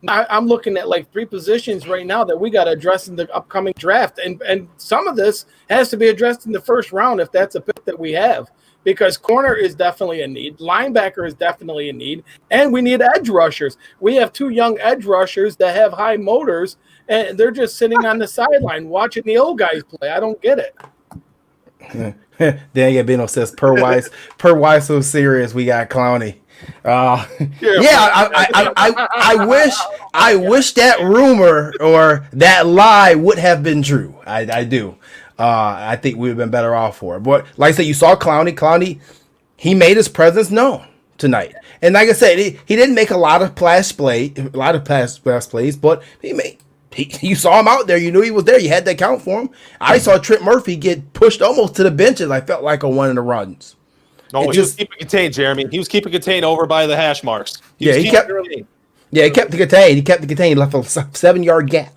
I'm looking at like 3 positions right now that we got to address in the upcoming draft, and some of this has to be addressed in the first round if that's a pick that we have. Because corner is definitely a need, linebacker is definitely a need, and we need edge rushers. We have 2 young edge rushers that have high motors, and they're just sitting on the sideline watching the old guys play. I don't get it. Daniel Bino says, per why so serious? We got Clowney. I wish that rumor or that lie would have been true. I do. I think we would have been better off for it. But like I said, you saw Clowney. Clowney, he made his presence known tonight. And like I said, he didn't make a lot of pass plays, but you saw him out there. You knew he was there. You had to account for him. I saw Trent Murphy get pushed almost to the benches. I felt like on one of the runs. No, he was keeping contained, Jeremy. He was keeping contained over by the hash marks. He kept it contained. He kept it contained. He left a 7-yard gap.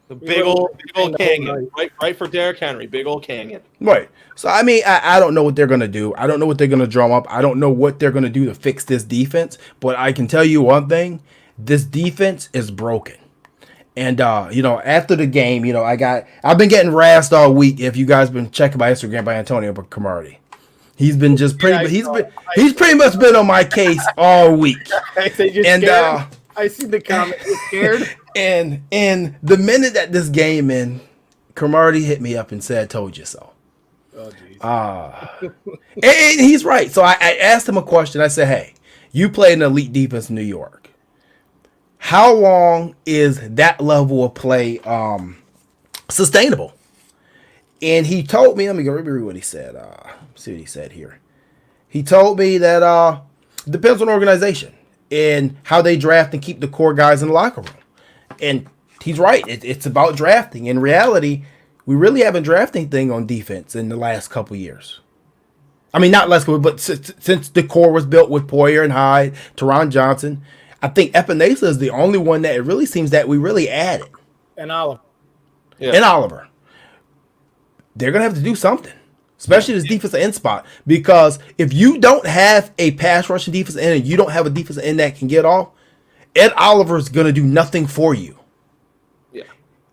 The big old canyon, right for Derrick Henry, big old canyon. Right. So, I mean, I don't know what they're going to do. I don't know what they're going to drum up. I don't know what they're going to do to fix this defense. But I can tell you one thing. This defense is broken. And, after the game, I've been getting razzed all week. If you guys been checking my Instagram by Antonio Cromartie. He's been just he's pretty much been on my case all week. I see the comment. You're scared. And the minute that this game in, Cromartie hit me up and said, "Told you so." Oh, geez. And he's right. So I asked him a question. I said, "Hey, you play an elite defense in New York. How long is that level of play sustainable?" And he told me. Let me read what he said. See what he said here. He told me that it depends on organization and how they draft and keep the core guys in the locker room. And he's right. It's about drafting. In reality, we really haven't drafted anything on defense in the last couple years. I mean, not last couple, but since the core was built with Poyer and Hyde, Teron Johnson, I think Epinesa is the only one that it really seems that we really added. And Oliver. Yeah. And Oliver. They're going to have to do something. Especially this defensive end spot. Because if you don't have a pass rushing defensive end and you don't have a defensive end that can get off, Ed Oliver's going to do nothing for you. Yeah.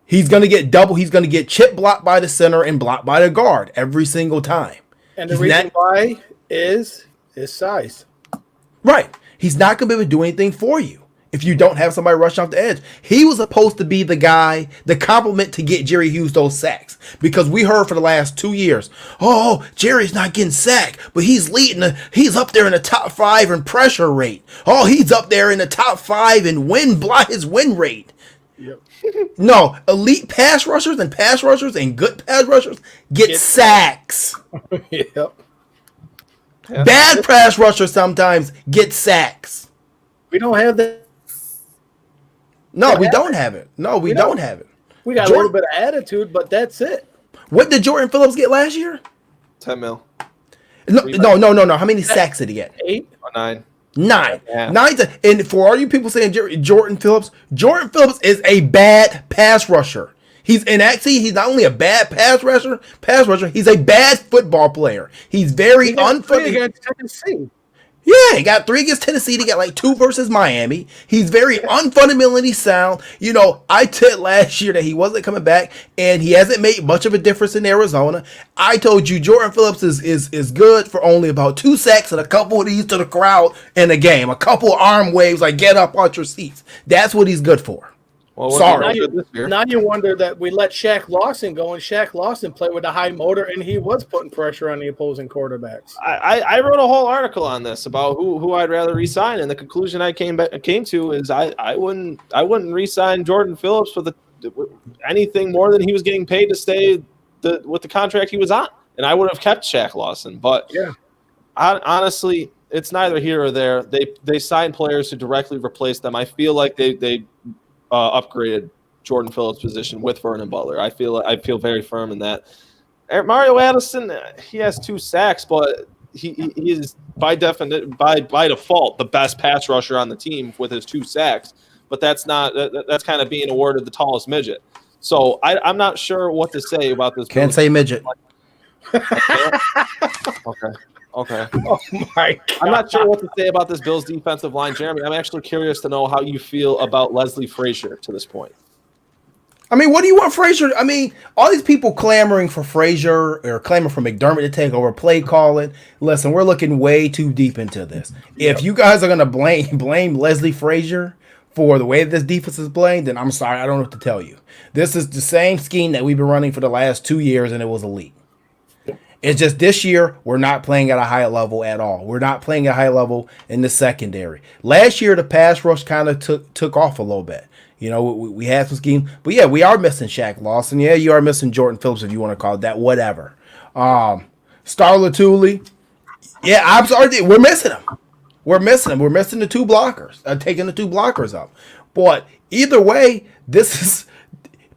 He's going to get double. He's going to get chip blocked by the center and blocked by the guard every single time. And the reason why is his size. Right. He's not going to be able to do anything for you if you don't have somebody rush off the edge. He was supposed to be the guy, the compliment to get Jerry Hughes those sacks. Because we heard for the last 2 years, oh, Jerry's not getting sacked, but he's he's up there in the top 5 in pressure rate. Oh, he's up there in the top 5 in his win rate. Yep. No, elite pass rushers and good pass rushers get sacks. Yep. Bad pass rushers sometimes get sacks. We don't have that. No, we don't have it. No, we don't have it. We got a little bit of attitude, but that's it. What did Jordan Phillips get last year? 10 mil. No. How many sacks did he get? 8 or 9. 9. Yeah. 9. And for all you people saying Jordan Phillips is a bad pass rusher. He's not only a bad pass rusher, he's a bad football player. He's very unfunny. Against Tennessee. Yeah, he got 3 against Tennessee. He got like 2 versus Miami. He's very unfundamentally sound. You know, I said last year that he wasn't coming back, and he hasn't made much of a difference in Arizona. I told you Jordan Phillips is good for only about 2 sacks and a couple of these to the crowd in a game. A couple of arm waves like get up out your seats. That's what he's good for. Well, sorry. Now you wonder that we let Shaq Lawson go, and Shaq Lawson played with a high motor, and he was putting pressure on the opposing quarterbacks. I wrote a whole article on this about who I'd rather re-sign, and the conclusion I came to is I wouldn't re-sign Jordan Phillips for anything more than he was getting paid to stay with the contract he was on, and I would have kept Shaq Lawson. But yeah, honestly, it's neither here or there. They signed players to directly replace them. I feel like they upgraded Jordan Phillips' position with Vernon Butler. I feel very firm in that. Mario Addison, he has 2 sacks, but he is by default the best pass rusher on the team with his 2 sacks. But that's kind of being awarded the tallest midget. So I'm not sure what to say about this. Can't say midget. Okay. Oh my God. I'm not sure what to say about this Bills defensive line, Jeremy. I'm actually curious to know how you feel about Leslie Frazier to this point. I mean, what do you want Frazier? I mean, all these people clamoring for Frazier or clamoring for McDermott to take over play calling. Listen, we're looking way too deep into this. If you guys are gonna blame Leslie Frazier for the way this defense is playing, then I'm sorry, I don't know what to tell you. This is the same scheme that we've been running for the last 2 years, and it was elite. It's just this year, we're not playing at a high level at all. We're not playing at a high level in the secondary. Last year, the pass rush kind of took off a little bit. You know, we had some scheme. But, yeah, we are missing Shaq Lawson. Yeah, you are missing Jordan Phillips, if you want to call it that, whatever. Star Latuli. Yeah, I'm sorry. We're missing him. We're missing the 2 blockers. Taking the 2 blockers up. But either way, this is...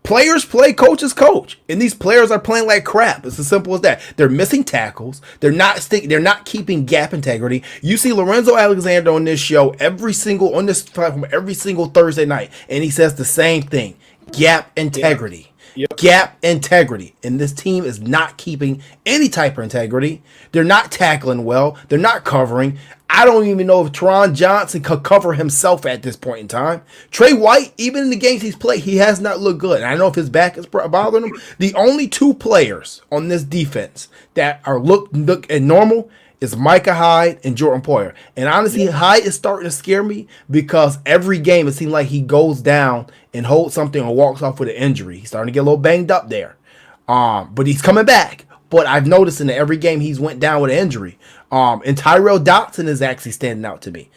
Players play, coaches coach, and these players are playing like crap. It's as simple as that. They're missing tackles. They're not keeping gap integrity. You see Lorenzo Alexander on this show on this platform every single Thursday night, and he says the same thing: gap integrity. Yep. Gap integrity, and this team is not keeping any type of integrity. They're not tackling well. They're not covering. I don't even know if Teron Johnson could cover himself at this point in time. Trey White, even in the games he's played, he has not looked good. And I don't know if his back is bothering him. The only 2 players on this defense that are look at normal is Micah Hyde and Jordan Poyer. And honestly, Hyde is starting to scare me because every game it seems like he goes down and holds something or walks off with an injury. He's starting to get a little banged up there. But he's coming back. But I've noticed in every game he's went down with an injury. And Tyrell Dotson is actually standing out to me.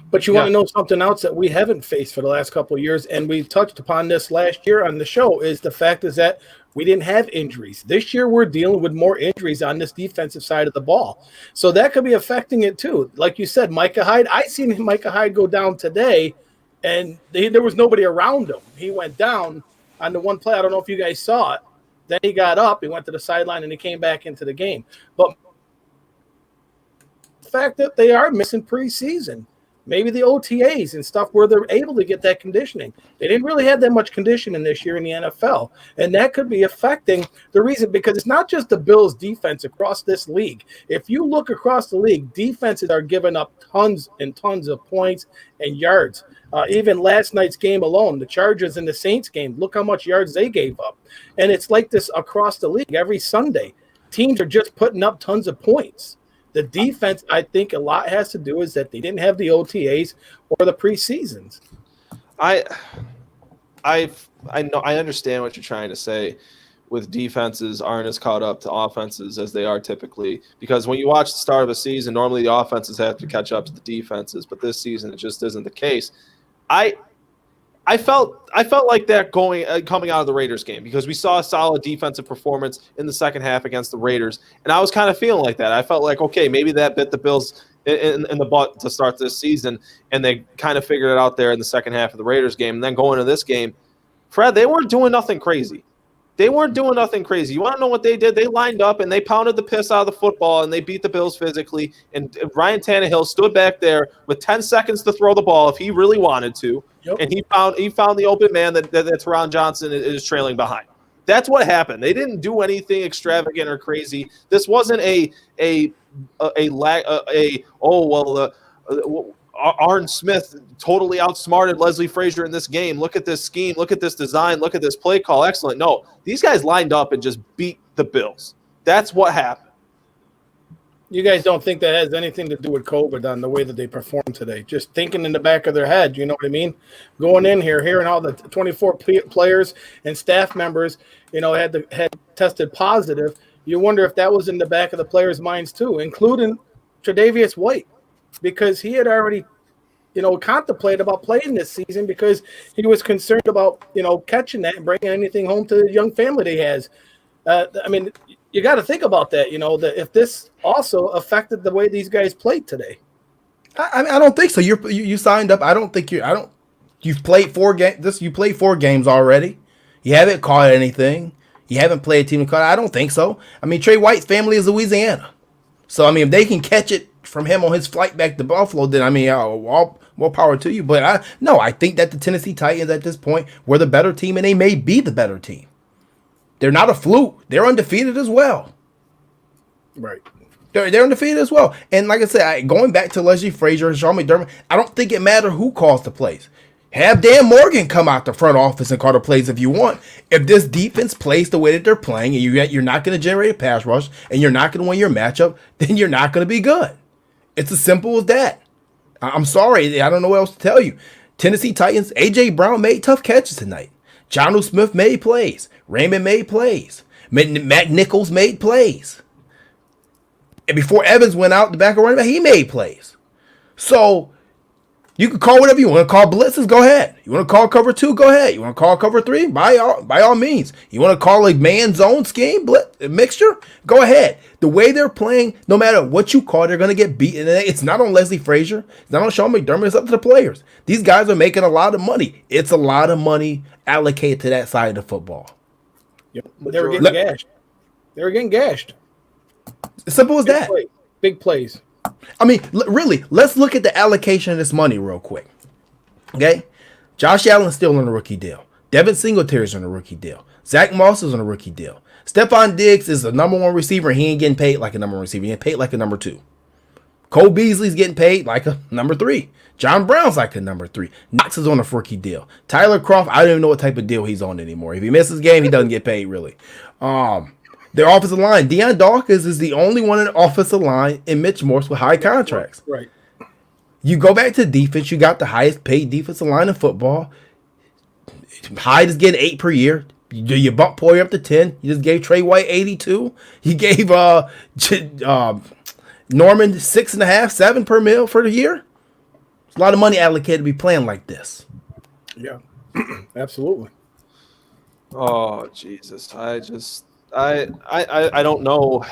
But you want to know something else that we haven't faced for the last couple of years, and we touched upon this last year on the show, is the fact is that we didn't have injuries. This year we're dealing with more injuries on this defensive side of the ball. So that could be affecting it too. Like you said, Micah Hyde, I seen Micah Hyde go down today, and there was nobody around him. He went down on the one play. I don't know if you guys saw it. Then he got up, he went to the sideline, and he came back into the game. But the fact that they are missing preseason, maybe the OTAs and stuff where they're able to get that conditioning. They didn't really have that much conditioning this year in the NFL. And that could be affecting the reason, because it's not just the Bills defense across this league. If you look across the league, defenses are giving up tons and tons of points and yards. Even last night's game alone, the Chargers and the Saints game, look how much yards they gave up. And it's like this across the league every Sunday. Teams are just putting up tons of points. The defense, I think a lot has to do is that they didn't have the OTAs or the preseasons. I know, I understand what you're trying to say with defenses aren't as caught up to offenses as they are typically, because when you watch the start of a season, normally the offenses have to catch up to the defenses, but this season it just isn't the case. I felt like that coming out of the Raiders game, because we saw a solid defensive performance in the second half against the Raiders, and I was kind of feeling like that. I felt like, okay, maybe that bit the Bills in the butt to start this season, and they kind of figured it out there in the second half of the Raiders game. And then going into this game, Fred, they weren't doing nothing crazy. You want to know what they did? They lined up and they pounded the piss out of the football, and they beat the Bills physically. And Ryan Tannehill stood back there with 10 seconds to throw the ball if he really wanted to. Yep. and he found the open man that Teron Johnson is trailing behind. That's what happened. They didn't do anything extravagant or crazy. This wasn't Arn Smith totally outsmarted Leslie Frazier in this game. Look at this scheme. Look at this design. Look at this play call. Excellent. No, these guys lined up and just beat the Bills. That's what happened. You guys don't think that has anything to do with COVID on the way that they performed today? Just thinking in the back of their head, you know what I mean? Going in here, hearing all the 24 players and staff members, had tested positive. You wonder if that was in the back of the players' minds too, including Tre'Davious White, because he had already, contemplated about playing this season because he was concerned about, catching that and bringing anything home to the young family that he has. You got to think about that, that if this also affected the way these guys played today. I don't think so. You signed up. You've played 4 games. You played 4 games already. You haven't caught anything. You haven't played a team to caught. I don't think so. Trey White's family is Louisiana, so if they can catch it from him on his flight back to Buffalo, then all more power to you. But I think that the Tennessee Titans at this point were the better team, and they may be the better team. They're not a fluke. They're undefeated as well. Right. They're undefeated as well. And like I said, going back to Leslie Frazier and Sean McDermott, I don't think it matters who calls the plays. Have Dan Morgan come out the front office and call the plays if you want. If this defense plays the way that they're playing and you're not going to generate a pass rush and you're not going to win your matchup, then you're not going to be good. It's as simple as that. I'm sorry. I don't know what else to tell you. Tennessee Titans, A.J. Brown made tough catches tonight. Jonnu Smith made plays. Raymond made plays. Matt Nichols made plays. And before Evans went out the back of running back, he made plays. So you can call whatever you want to call blitzes, go ahead. You want to call cover 2, go ahead. You want to call cover 3, by all means. You want to call a man zone scheme mixture, go ahead. The way they're playing, no matter what you call, they're going to get beaten. It's not on Leslie Frazier. It's not on Sean McDermott. It's up to the players. These guys are making a lot of money. It's a lot of money allocated to that side of the football. Yep. They were getting gashed. They were getting gashed. Simple as that. Big plays. Really, let's look at the allocation of this money real quick. Okay? Josh Allen's still on a rookie deal. Devin Singletary's on a rookie deal. Zach Moss is on a rookie deal. Stephon Diggs is the number 1 receiver. He ain't getting paid like a number 1 receiver. He ain't paid like a number 2. Cole Beasley's getting paid like a number 3. John Brown's like a number 3. Knox is on a rookie deal. Tyler Kroft, I don't even know what type of deal he's on anymore. If he misses a game, he doesn't get paid, really. Their offensive line, Deion Dawkins is the only one in the offensive line in Mitch Morse with high contracts. Right. You go back to defense, you got the highest paid defensive line in football. Hyde is getting 8 per year. You bump Poyer up to 10. You just gave Trey White 82. You gave Norman 6.5, 7 per mil for the year. It's a lot of money allocated to be playing like this. Yeah, absolutely. Oh Jesus! I don't know.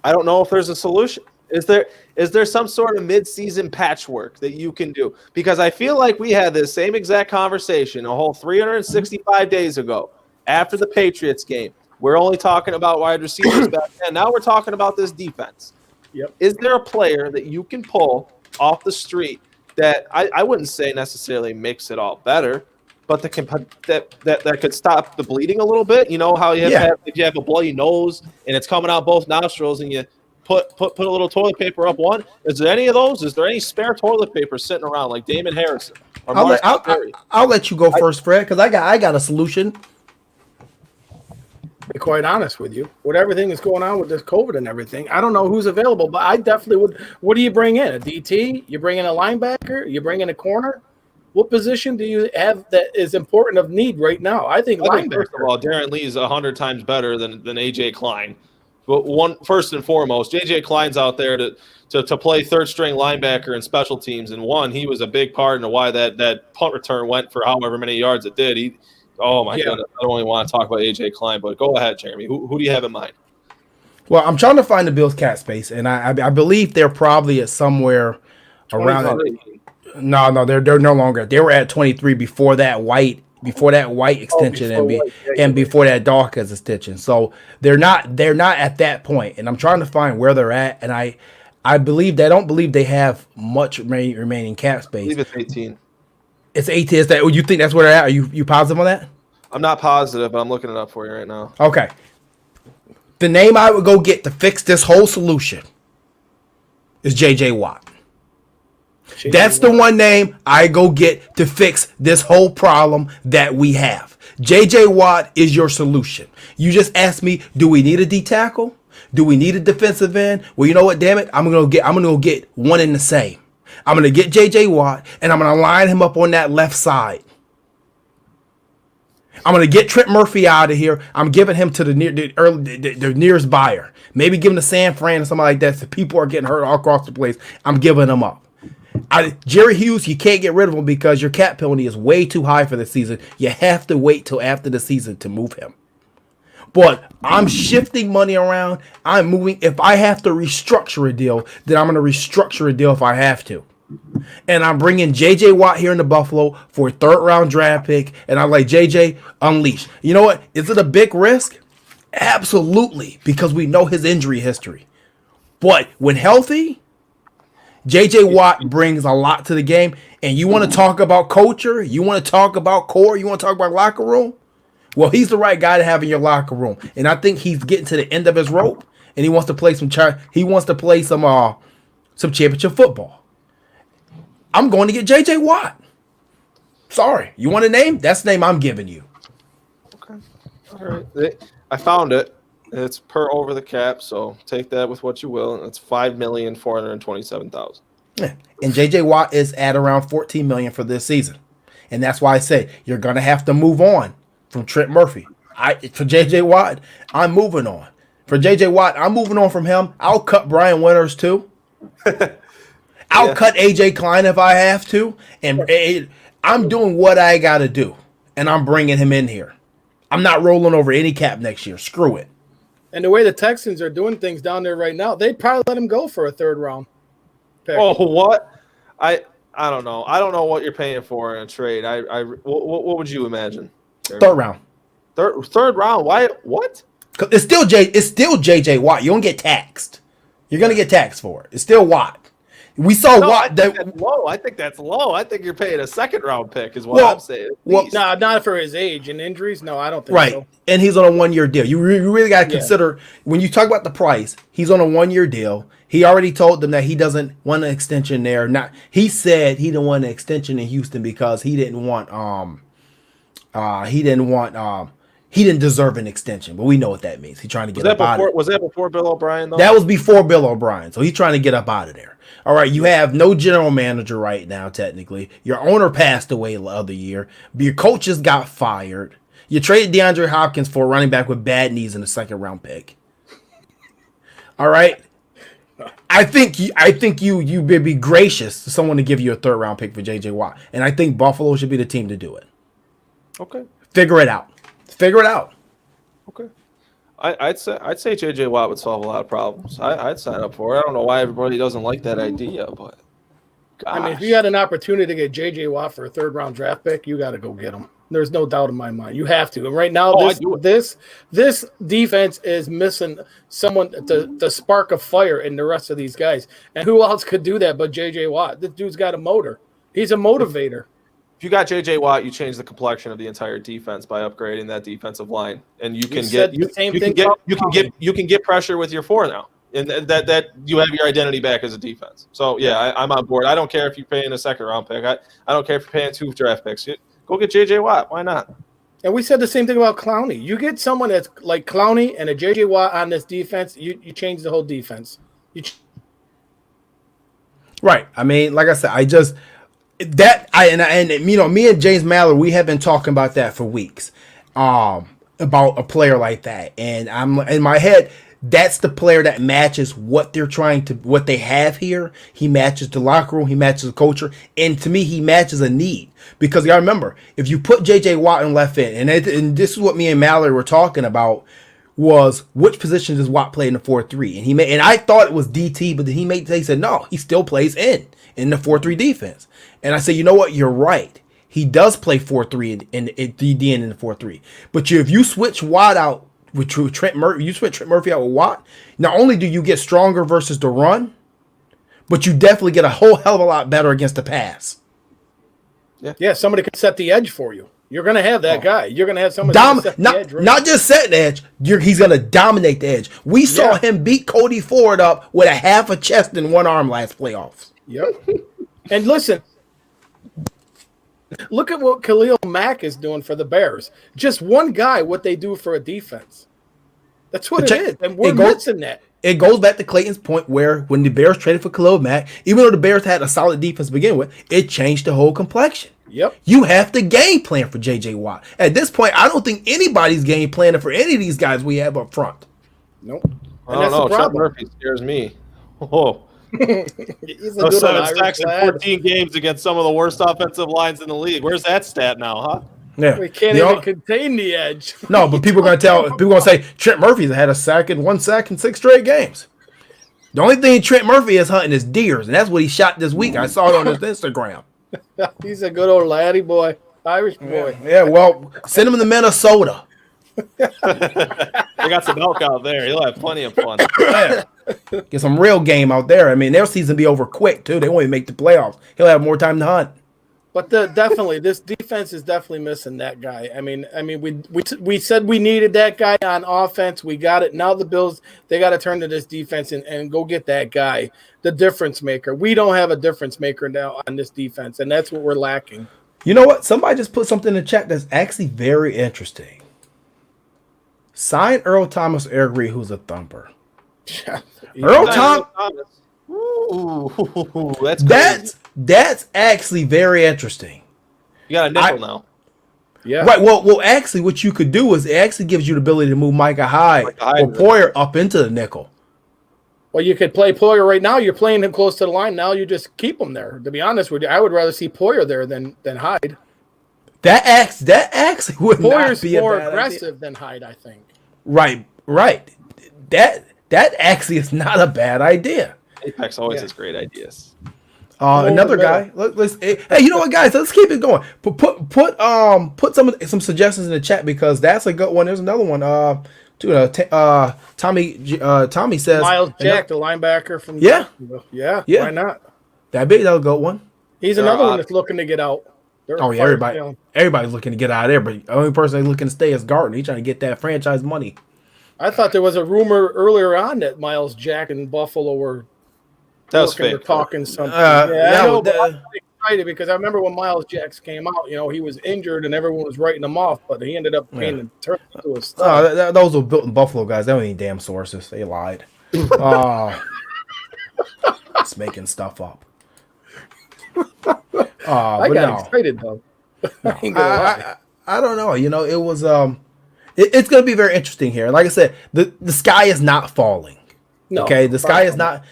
I don't know if there's a solution. Is there some sort of mid-season patchwork that you can do? Because I feel like we had this same exact conversation a whole 365 days ago after the Patriots game. We're only talking about wide receivers back then. Now we're talking about this defense. Yep. Is there a player that you can pull off the street that I wouldn't say necessarily makes it all better, but that could stop the bleeding a little bit? You know how you have if you have a bloody nose and it's coming out both nostrils and you put a little toilet paper up one. Is there any of those? Is there any spare toilet paper sitting around like Damon Harrison? Or I'll let you go first, Fred, because I got a solution. To be quite honest with you, with everything that's going on with this COVID and everything, I don't know who's available, but I definitely would. What do you bring in? A DT? You bring in a linebacker? You bring in a corner? What position do you have that is important of need right now? I think linebacker. First of all, Darren Lee is 100 times better than AJ Klein. But first and foremost, AJ Klein's out there to play third string linebacker and special teams. And he was a big part in why that punt return went for however many yards it did. Oh my goodness, I don't even want to talk about AJ Klein, but go ahead, Jeremy. Who do you have in mind? Well, I'm trying to find the Bills cap space, and I believe they're probably at somewhere around. No, they're no longer. They were at 23 before that white extension and before that Dawkins extension. So they're not at that point, and I'm trying to find where they're at. And I don't believe they have much remaining cap space. I believe it's 18. It's 18. Is that you think that's where they're at? Are you positive on that? I'm not positive, but I'm looking it up for you right now. Okay. The name I would go get to fix this whole solution is J.J. Watt. That's the one name I go get to fix this whole problem that we have. J.J. Watt is your solution. You just asked me, do we need a D tackle? Do we need a defensive end? Well, you know what, damn it, I'm gonna go get one in the same. I'm gonna get J.J. Watt and I'm gonna line him up on that left side. I'm gonna get Trent Murphy out of here. I'm giving him to the nearest buyer. Maybe give him to San Fran or something like that. So people are getting hurt all across the place. I'm giving them up. Jerry Hughes, you can't get rid of him because your cap penalty is way too high for the season. You have to wait till after the season to move him. But I'm shifting money around. I'm moving. If I have to restructure a deal, then I'm going to restructure a deal if I have to. And I'm bringing J.J. Watt here into Buffalo for a third-round draft pick. And I'm like, J.J., unleash. You know what? Is it a big risk? Absolutely, because we know his injury history. But when healthy, J.J. Watt brings a lot to the game. And you want to talk about culture? You want to talk about core? You want to talk about locker room? Well, he's the right guy to have in your locker room. And I think he's getting to the end of his rope. And he wants to play some championship football. I'm going to get J.J. Watt. Sorry. You want a name? That's the name I'm giving you. Okay. All right. I found it. It's per over the cap, so take that with what you will. It's $5,427,000. Yeah. And J.J. Watt is at around $14 million for this season. And that's why I say you're going to have to move on from Trent Murphy. For J.J. Watt, I'm moving on. For J.J. Watt, I'm moving on from him. I'll cut Brian Winters too. I'll cut A.J. Klein if I have to. And I'm doing what I got to do. And I'm bringing him in here. I'm not rolling over any cap next year. Screw it. And the way the Texans are doing things down there right now, they'd probably let him go for a third round pick. Oh, what? I don't know. I don't know what you're paying for in a trade. What would you imagine? Third round. Third round. Why? What? It's still J.J. Watt. You don't get taxed. You're gonna get taxed for it. It's still Watt. We saw Watt. That's low. I think that's low. I think you're paying a second round pick, is what I'm saying. Well, no, not for his age and injuries. No, I don't think so. Right. And he's on a 1-year deal. You really got to consider when you talk about the price. He's on a 1-year deal. He already told them that he doesn't want an extension there. He said he didn't want an extension in Houston because he didn't deserve an extension. But we know what that means. He's trying to get up out of it. Was that before Bill O'Brien, though? That was before Bill O'Brien. So he's trying to get up out of there. All right, you have no general manager right now, technically. Your owner passed away the other year. Your coaches got fired. You traded DeAndre Hopkins for a running back with bad knees in a second-round pick. All right? I think you be gracious to someone to give you a third-round pick for J.J. Watt. And I think Buffalo should be the team to do it. Okay. Figure it out. Okay. I'd say J.J. Watt would solve a lot of problems. I'd sign up for it. I don't know why everybody doesn't like that idea, but gosh. I mean, if you had an opportunity to get J.J. Watt for a third-round draft pick, you got to go get him. There's no doubt in my mind. You have to. And right now, this defense is missing someone to spark a fire in the rest of these guys. And who else could do that but J.J. Watt? This dude's got a motor. He's a motivator. If you got J.J. Watt, you change the complexion of the entire defense by upgrading that defensive line, and you can get pressure with your four now, and that you have your identity back as a defense. So yeah, I'm on board. I don't care if you're paying a second round pick. I don't care if you're paying 2 draft picks. Go get J.J. Watt. Why not? And we said the same thing about Clowney. You get someone that's like Clowney and a J.J. Watt on this defense, you change the whole defense. Right. I mean, like I said, me and James Mallard, we have been talking about that for weeks, about a player like that, and I'm in my head. That's the player that matches what they have here. He matches the locker room. He matches the culture, and to me, he matches a need because you gotta remember if you put J.J. Watt in left end, and this is what me and Mallard were talking about. Was which position does Watt play in the 4-3? And I thought it was DT, but then he said no, he still plays in the 4-3 defense. And I said, you know what, you're right. He does play 4-3 in DD in the 4-3. But if you switch Watt out with Trent Murphy, you switch Trent Murphy out with Watt, not only do you get stronger versus the run, but you definitely get a whole hell of a lot better against the pass. Yeah, somebody can set the edge for you. You're going to have that guy. You're going to have somebody to set the edge. Right? Not just set the edge. He's going to dominate the edge. We saw him beat Cody Ford up with a half a chest and one arm last playoffs. Yep. And listen, look at what Khalil Mack is doing for the Bears. Just one guy, what they do for a defense. That's what it is. And we're missing that. It goes back to Clayton's point where when the Bears traded for Khalil Mack, even though the Bears had a solid defense to begin with, it changed the whole complexion. Yep. You have to game plan for J.J. Watt. At this point, I don't think anybody's game planning for any of these guys we have up front. Nope. I don't know. Trent Murphy scares me. Oh. He's a good 7 sacks in 14 games against some of the worst offensive lines in the league. Where's that stat now, huh? Yeah. We can't even contain the edge. No, but people are going to say Trent Murphy's had one sack in 6 straight games. The only thing Trent Murphy is hunting is deers, and that's what he shot this week. I saw it on his Instagram. He's a good old laddie boy, Irish boy. Yeah, well, send him to Minnesota. They got some elk out there. He'll have plenty of fun. Yeah. Get some real game out there. I mean, their season be over quick, too. They won't even make the playoffs. He'll have more time to hunt. But definitely, this defense is definitely missing that guy. I mean, we said we needed that guy on offense. We got it. Now the Bills, they got to turn to this defense and go get that guy, the difference maker. We don't have a difference maker now on this defense, and that's what we're lacking. You know what? Somebody just put something in the chat that's actually very interesting. Sign Earl Thomas or Reed, who's a thumper. Earl Thomas. Ooh, that's actually very interesting. You got a nickel now. Yeah. Right. Well, actually, what you could do is it actually gives you the ability to move Micah Hyde or Poyer up into the nickel. Well, you could play Poyer right now. You're playing him close to the line. Now you just keep him there. To be honest with you, I would rather see Poyer there than Hyde. That actually would Poyer's not be more a bad aggressive idea. than Hyde, I think. Right. That actually is not a bad idea. Apex always has great ideas. Another guy. Hey, you know what, guys? Let's keep it going. Put some suggestions in the chat because that's a good one. There's another one. Tommy says Miles Jack, the linebacker from yeah. Why not? That's a good one. He's another one that's looking to get out. Everybody's looking to get out of there, but the only person that's looking to stay is Gardner. He's trying to get that franchise money. I thought there was a rumor earlier on that Miles Jack and Buffalo were talking something. I know, but I'm excited because I remember when Miles Jack came out, he was injured and everyone was writing him off, but he ended up paying the turn to his stuff. Those were built in Buffalo guys. They don't need damn sources. They lied. Just making stuff up. I got excited though. I don't know. It was it's going to be very interesting here. Like I said, the sky is not falling. No, okay, the sky is not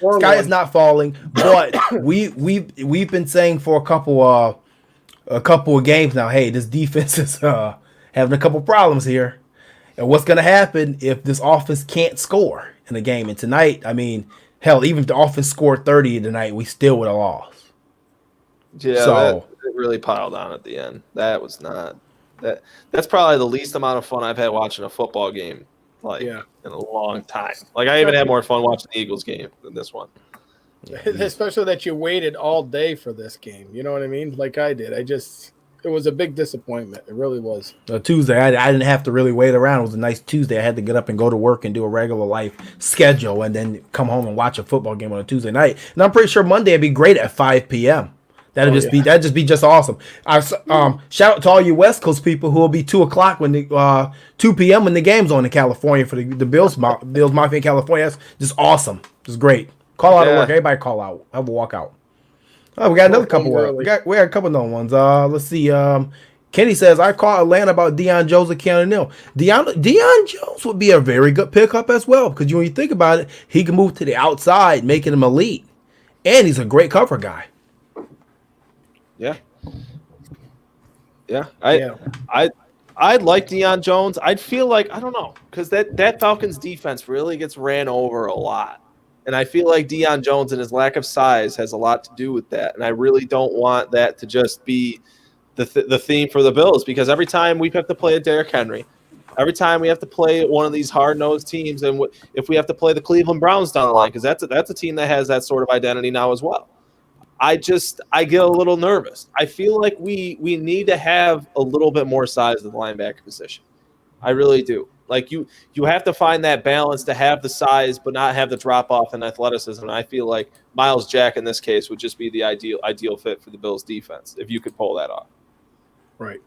falling. But we've been saying for a couple of games now. Hey, this defense is having a couple problems here. And what's going to happen if this offense can't score in a game? And tonight, I mean, hell, even if the offense scored 30 tonight, we still would have lost. Yeah, so it really piled on at the end. That was not that. That's probably the least amount of fun I've had watching a football game, in a long time. Like I even had more fun watching the Eagles game than this one. Especially that you waited all day for this game. You know what I mean? Like I did. It was a big disappointment. It really was. Tuesday, I didn't have to really wait around. It was a nice Tuesday. I had to get up and go to work and do a regular life schedule and then come home and watch a football game on a Tuesday night. And I'm pretty sure Monday would be great at 5 p.m. That'd just be awesome. Shout out to all you West Coast people who will be 2:00 when the 2 p.m. when the game's on in California for the Bills Mafia in California. That's just awesome. Just great. Call out of work. Everybody call out. Have a walkout. Oh, we got another couple. We got a couple other ones. Let's see. Kenny says I called Atlanta about Deion Jones and Keanu Neal. Deion Jones would be a very good pickup as well because when you think about it, he can move to the outside, making him elite, and he's a great cover guy. Yeah. I'd like Deion Jones. I'd feel like I don't know because that Falcons defense really gets ran over a lot, and I feel like Deion Jones and his lack of size has a lot to do with that. And I really don't want that to just be the theme for the Bills because every time we have to play a Derrick Henry, every time we have to play one of these hard-nosed teams, and if we have to play the Cleveland Browns down the line because that's a team that has that sort of identity now as well. I get a little nervous. I feel like we need to have a little bit more size in the linebacker position. I really do. Like you have to find that balance to have the size but not have the drop off in athleticism. And I feel like Miles Jack in this case would just be the ideal fit for the Bills defense if you could pull that off. Right.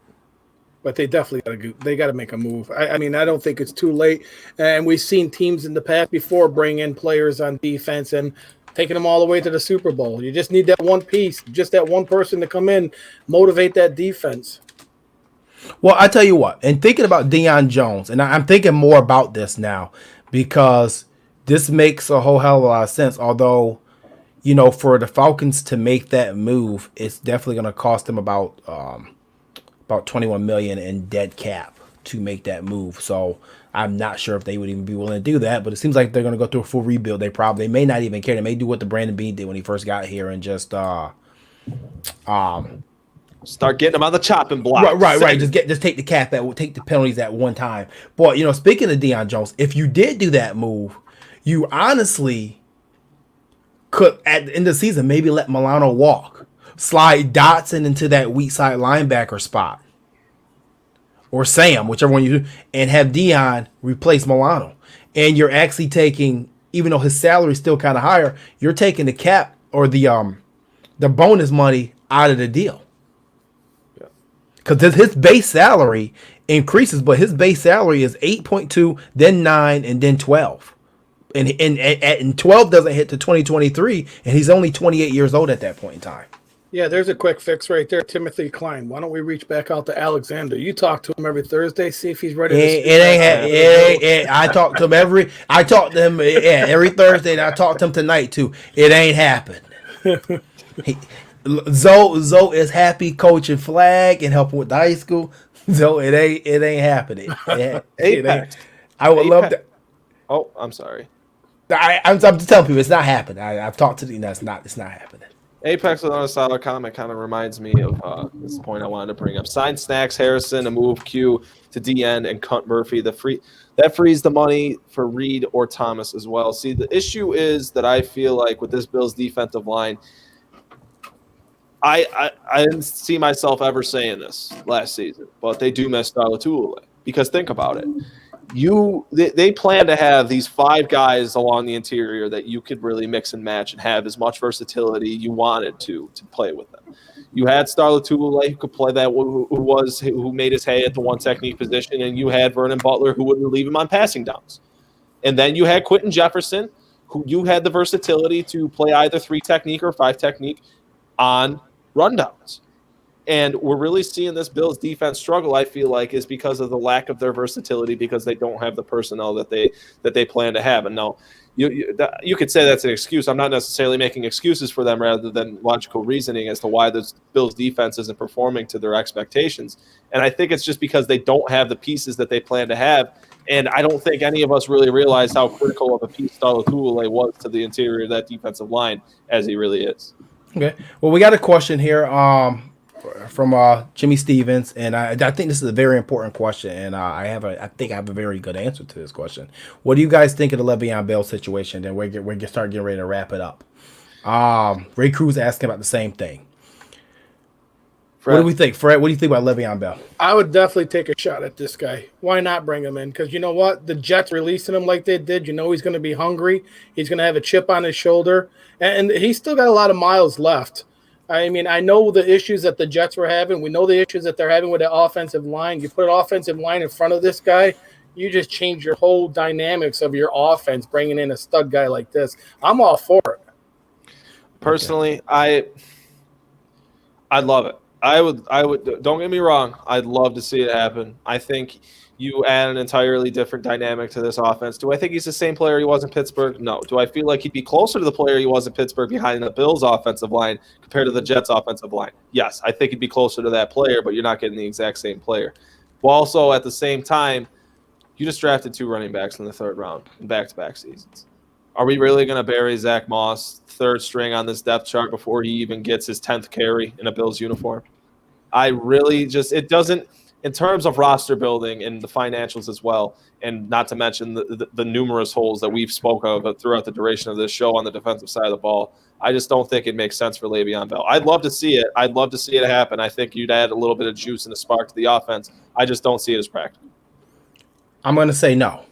But they definitely got to make a move. I mean, I don't think it's too late. And we've seen teams in the past before bring in players on defense and taking them all the way to the Super Bowl. You just need that one piece, just that one person to come in, motivate that defense. Well, I tell you what, and thinking about Deion Jones, and I'm thinking more about this now because this makes a whole hell of a lot of sense. Although, for the Falcons to make that move, it's definitely going to cost them about $21 million in dead cap to make that move. So I'm not sure if they would even be willing to do that, but it seems like they're going to go through a full rebuild. They may not even care. They may do what the Brandon Beane did when he first got here and just start getting them on the chopping block. Right. Just take the penalties at one time. But speaking of Deion Jones, if you did do that move, you honestly could at the end of the season maybe let Milano walk, slide Dotson into that weak side linebacker spot, or Sam, whichever one you do, and have Deion replace Milano. And you're actually taking, even though his salary is still kind of higher, you're taking the cap or the bonus money out of the deal. Because his base salary increases, but his base salary is 8.2, then 9, and then 12. And 12 doesn't hit to 2023, and he's only 28 years old at that point in time. Yeah, there's a quick fix right there. Timothy Klein. Why don't we reach back out to Alexander? You talk to him every Thursday, see if he's ready to I talk to him every Thursday, and I talk to him tonight too. It ain't happened. Zoe is happy coaching flag and helping with the high school. So it ain't happening. Apex. I would love that. Oh, I'm sorry. I'm just telling people it's not happening. I've talked to the it's not happening. Apex with on a solid comment kind of reminds me of this point I wanted to bring up. Sign Snacks Harrison and move Q to DN and cut Murphy. That frees the money for Reed or Thomas as well. See, the issue is that I feel like with this Bills defensive line, I didn't see myself ever saying this last season, but they do miss Starla because think about it. They plan to have these 5 guys along the interior that you could really mix and match and have as much versatility you wanted to play with them. You had Starla who could play that, who made his hay at the one technique position, and you had Vernon Butler who wouldn't leave him on passing downs. And then you had Quentin Jefferson, who you had the versatility to play either 3 technique or 5 technique on rundowns. And we're really seeing this Bills defense struggle, I feel like, is because of the lack of their versatility, because they don't have the personnel that they plan to have. And now you could say that's an excuse. I'm not necessarily making excuses for them rather than logical reasoning as to why this Bills defense isn't performing to their expectations. And I think it's just because they don't have the pieces that they plan to have. And I don't think any of us really realize how critical of a piece Starla was to the interior of that defensive line as he really is. Okay. Well, we got a question here from Jimmy Stevens, and I think this is a very important question, and I think I have a very good answer to this question. What do you guys think of the Le'Veon Bell situation? Then we're getting ready to wrap it up. Ray Cruz asking about the same thing. Fred. What do we think, Fred? What do you think about Le'Veon Bell? I would definitely take a shot at this guy. Why not bring him in? Because you know what? The Jets releasing him like they did, he's going to be hungry. He's going to have a chip on his shoulder. And he's still got a lot of miles left. I mean, I know the issues that the Jets were having. We know the issues that they're having with the offensive line. You put an offensive line in front of this guy, you just change your whole dynamics of your offense, bringing in a stud guy like this. I'm all for it. Personally, I'd love it. I would. Don't get me wrong. I'd love to see it happen. I think you add an entirely different dynamic to this offense. Do I think he's the same player he was in Pittsburgh? No. Do I feel like he'd be closer to the player he was in Pittsburgh behind the Bills' offensive line compared to the Jets' offensive line? Yes, I think he'd be closer to that player, but you're not getting the exact same player. But also, at the same time, you just drafted 2 running backs in the 3rd round in back-to-back seasons. Are we really going to bury Zach Moss, 3rd string on this depth chart, before he even gets his 10th carry in a Bills uniform? I really just – it doesn't – in terms of roster building and the financials as well, and not to mention the numerous holes that we've spoke of throughout the duration of this show on the defensive side of the ball, I just don't think it makes sense for Le'Veon Bell. I'd love to see it. I'd love to see it happen. I think you'd add a little bit of juice and a spark to the offense. I just don't see it as practical. I'm going to say no.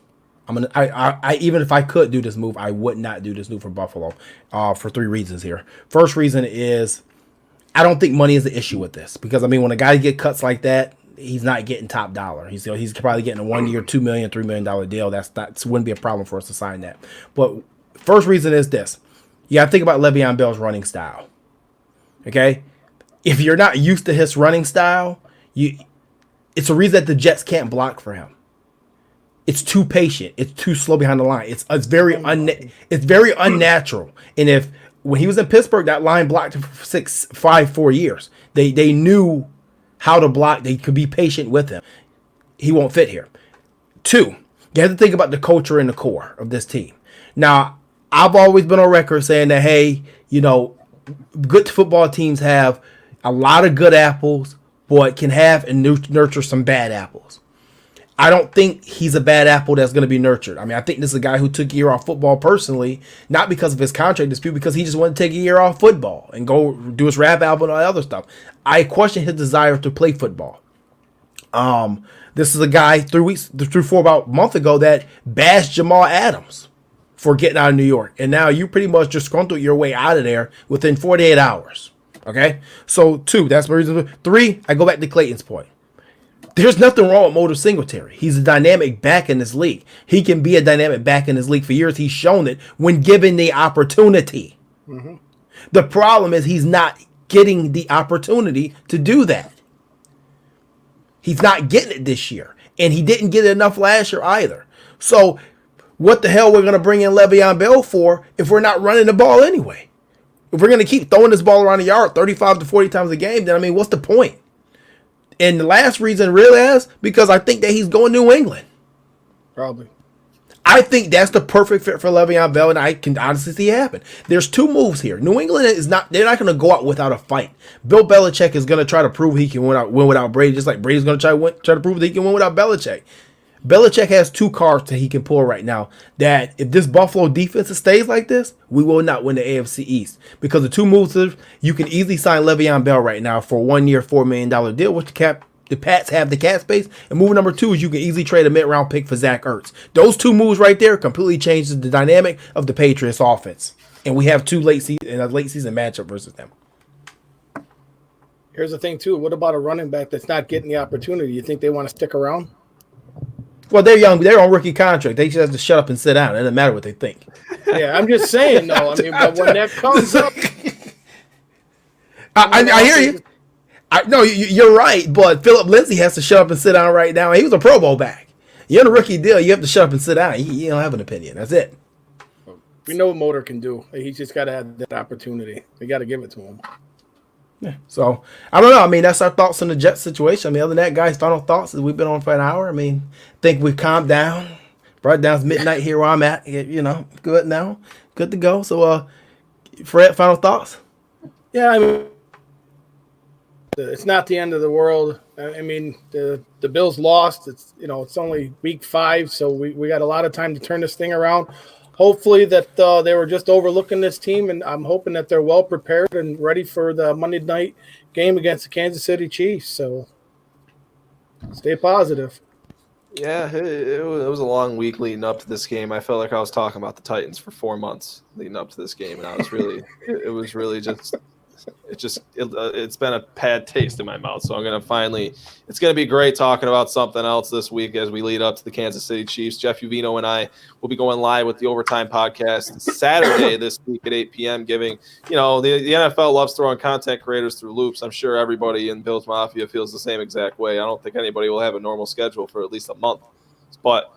I even if I could do this move, I would not do this move for Buffalo for 3 reasons here. First reason is I don't think money is the issue with this, because, I mean, when a guy get cuts like that, he's not getting top dollar. He's probably getting a 1 year, $2 million, $3 million deal. That wouldn't be a problem for us to sign that. But first reason is this. You got to think about Le'Veon Bell's running style. Okay? If you're not used to his running style, it's a reason that the Jets can't block for him. It's too patient. It's too slow behind the line. It's very unnatural. And when he was in Pittsburgh, that line blocked him for 4 years. They knew how to block. They could be patient with him. He won't fit here. 2, you have to think about the culture and the core of this team. Now, I've always been on record saying that, hey, good football teams have a lot of good apples, but can have and nurture some bad apples. I don't think he's a bad apple that's going to be nurtured. I mean, I think this is a guy who took a year off football personally, not because of his contract dispute, because he just wanted to take a year off football and go do his rap album and all that other stuff. I question his desire to play football. This is a guy 4 about a month ago that bashed Jamal Adams for getting out of New York. And now you pretty much just disgruntled your way out of there within 48 hours. Okay? So 2, that's my reason. 3, I go back to Clayton's point. There's nothing wrong with Motor Singletary. He's a dynamic back in this league. He can be a dynamic back in this league for years. He's shown it when given the opportunity. Mm-hmm. The problem is he's not getting the opportunity to do that. He's not getting it this year. And he didn't get it enough last year either. So what the hell we're going to bring in Le'Veon Bell for if we're not running the ball anyway? If we're going to keep throwing this ball around the yard 35 to 40 times a game, then, I mean, what's the point? And the last reason really is because I think that he's going to New England. Probably. I think that's the perfect fit for Le'Veon Bell, and I can honestly see it happen. There's 2 moves here. New England they're not going to go out without a fight. Bill Belichick is going to try to prove he can win without Brady, just like Brady's going to try to prove that he can win without Belichick. Belichick has 2 cards that he can pull right now that if this Buffalo defense stays like this, we will not win the AFC East. Because the 2 moves, you can easily sign Le'Veon Bell right now for a 1 year, $4 million deal, which the Pats have the cap space. And move number 2 is you can easily trade a mid-round pick for Zach Ertz. Those 2 moves right there completely changes the dynamic of the Patriots offense. And we have 2 late season matchup versus them. Here's the thing, too. What about a running back that's not getting the opportunity? You think they want to stick around? Well, they're young. They're on rookie contract. They just have to shut up and sit down. It doesn't matter what they think. Yeah, I'm just saying, though. I mean, but when that comes up, I hear you. No, you're right. But Philip Lindsay has to shut up and sit down right now. He was a Pro Bowl back. You're in a rookie deal. You have to shut up and sit down. You don't have an opinion. That's it. We know what Motor can do. He's just got to have that opportunity. We got to give it to him. Yeah. So, I don't know. I mean, that's our thoughts on the Jets situation. I mean, other than that, guys, final thoughts is we've been on for an hour. I mean, think we've calmed down. Right down, it's midnight here where I'm at. Good now. Good to go. So, Fred, final thoughts? Yeah, I mean, it's not the end of the world. I mean, the Bills lost. It's only week 5, so we got a lot of time to turn this thing around. Hopefully that they were just overlooking this team, and I'm hoping that they're well prepared and ready for the Monday night game against the Kansas City Chiefs. So stay positive. Yeah, it was a long week leading up to this game. I felt like I was talking about the Titans for 4 months leading up to this game, and I was really, it's been a bad taste in my mouth. So it's going to be great talking about something else this week as we lead up to the Kansas City Chiefs. Jeff Uvino and I will be going live with the Overtime Podcast Saturday this week at 8 p.m. giving, the NFL loves throwing content creators through loops. I'm sure everybody in Bills Mafia feels the same exact way. I don't think anybody will have a normal schedule for at least a month, but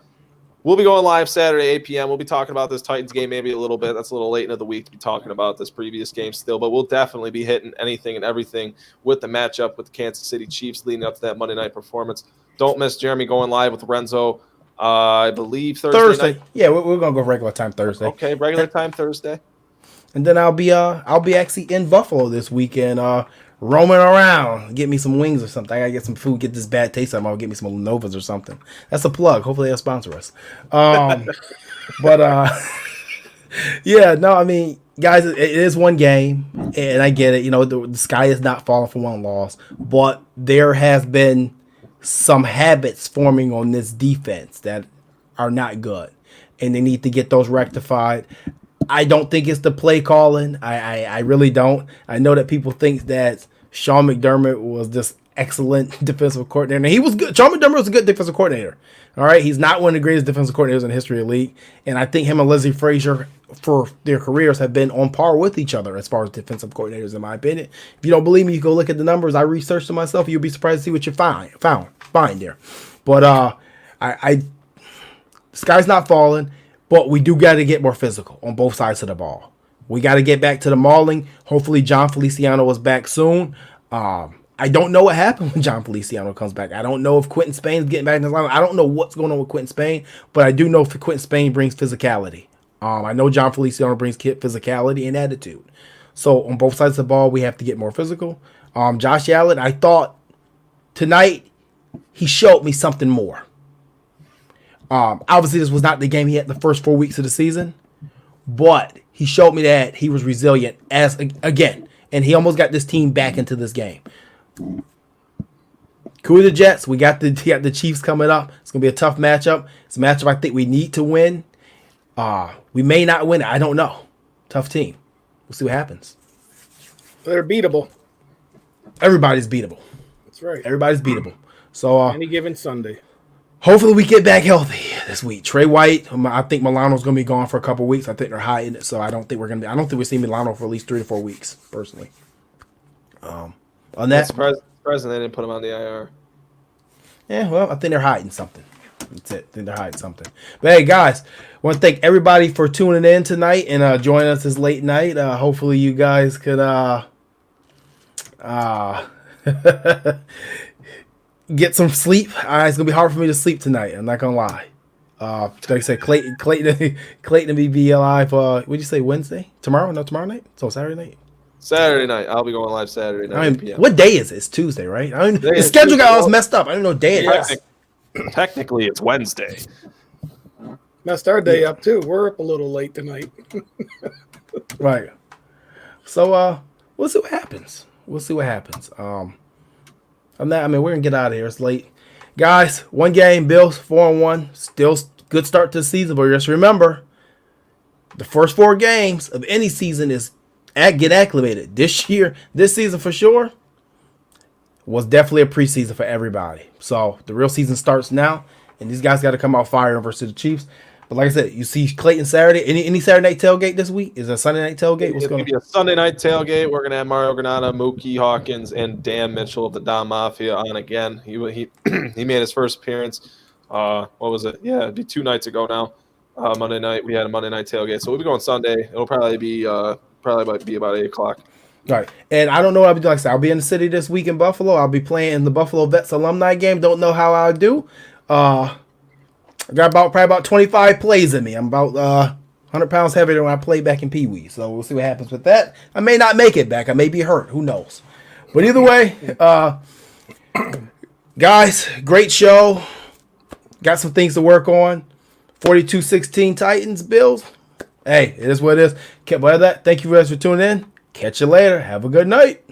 we'll be going live Saturday, 8 p.m. We'll be talking about this Titans game maybe a little bit. That's a little late into the week to be talking about this previous game still, but we'll definitely be hitting anything and everything with the matchup with the Kansas City Chiefs leading up to that Monday night performance. Don't miss Jeremy going live with Renzo, I believe Thursday night. Yeah, we're going to go regular time Thursday. Okay, regular time Thursday. And then I'll be actually in Buffalo this weekend roaming around. Get me some wings or something. I gotta get some food. Get this bad taste out of my mouth. Get me some Novas or something. That's a plug. Hopefully they'll sponsor us. But yeah, no, I mean, guys, it is one game, and I get it. You know, the sky is not falling for one loss, but there has been some habits forming on this defense that are not good, and they need to get those rectified. I don't think it's the play calling. I really don't. I know that people think that Sean McDermott was this excellent defensive coordinator. And he was good. Sean McDermott was a good defensive coordinator. All right. He's not one of the greatest defensive coordinators in the history of the league. And I think him and Leslie Frazier for their careers have been on par with each other as far as defensive coordinators, in my opinion. If you don't believe me, you go look at the numbers. I researched them myself. You'll be surprised to see what you find there. But the sky's not falling. But we do got to get more physical on both sides of the ball. We got to get back to the mauling. Hopefully, John Feliciano is back soon. I don't know what happened when John Feliciano comes back. I don't know if Quentin Spain's getting back in his line. I don't know what's going on with Quentin Spain, but I do know if Quentin Spain brings physicality. I know John Feliciano brings physicality and attitude. So on both sides of the ball, we have to get more physical. Josh Allen, I thought tonight he showed me something more. Obviously, this was not the game he had the first 4 weeks of the season, but he showed me that he was resilient again, and he almost got this team back into this game. Cool the Jets. We got the Chiefs coming up. It's gonna be a tough matchup. It's a matchup I think we need to win. We may not win it. I don't know. Tough team. We'll see what happens. They're beatable. Everybody's beatable. That's right. Everybody's beatable. So any given Sunday. Hopefully we get back healthy this week. Trey White, I think Milano's going to be gone for a couple weeks. I think they're hiding it, so I don't think we'll see Milano for at least 3 to 4 weeks, personally. On that, surprised they didn't put him on the IR. Yeah, well, I think they're hiding something. That's it. I think they're hiding something. But hey, guys, I want to thank everybody for tuning in tonight and joining us this late night. Hopefully you guys could get some sleep. It's gonna be hard for me to sleep tonight. I'm not gonna lie. Like I said, Clayton will be live. What'd you say? Wednesday? Tomorrow? No, tomorrow night. So Saturday night. Saturday night. I'll be going live Saturday night. PM. What day is it? It's Tuesday, right? The schedule got all messed up. I don't know what day it is. Technically, it's Wednesday. Messed our day up too. We're up a little late tonight. Right. So we'll see what happens. On that, we're gonna get out of here. It's late, guys. One game, Bills 4-1. Still good start to the season, but just remember, the first 4 games of any season is get acclimated. This season for sure was definitely a preseason for everybody. So the real season starts now, and these guys got to come out firing versus the Chiefs. But like I said, you see Clayton Saturday. Any Saturday night tailgate this week? Is it a Sunday night tailgate? It's going to be a Sunday night tailgate. We're going to have Mario Granata, Mookie Hawkins, and Dan Mitchell of the Don Mafia on again. He he made his first appearance. What was it? Yeah, it'd be 2 nights ago now. Monday night. We had a Monday night tailgate. So we'll be going Sunday. It'll probably be about 8 o'clock. All right. And I don't know what I'll be doing. Like I said, I'll be in the city this week in Buffalo. I'll be playing in the Buffalo Vets alumni game. Don't know how I'll do. I got probably about 25 plays in me. I'm about 100 pounds heavier than when I played back in Pee Wee. So we'll see what happens with that. I may not make it back. I may be hurt. Who knows? But either way, guys, great show. Got some things to work on. 42-16 Titans, Bills. Hey, it is what it is. Thank you guys for tuning in. Catch you later. Have a good night.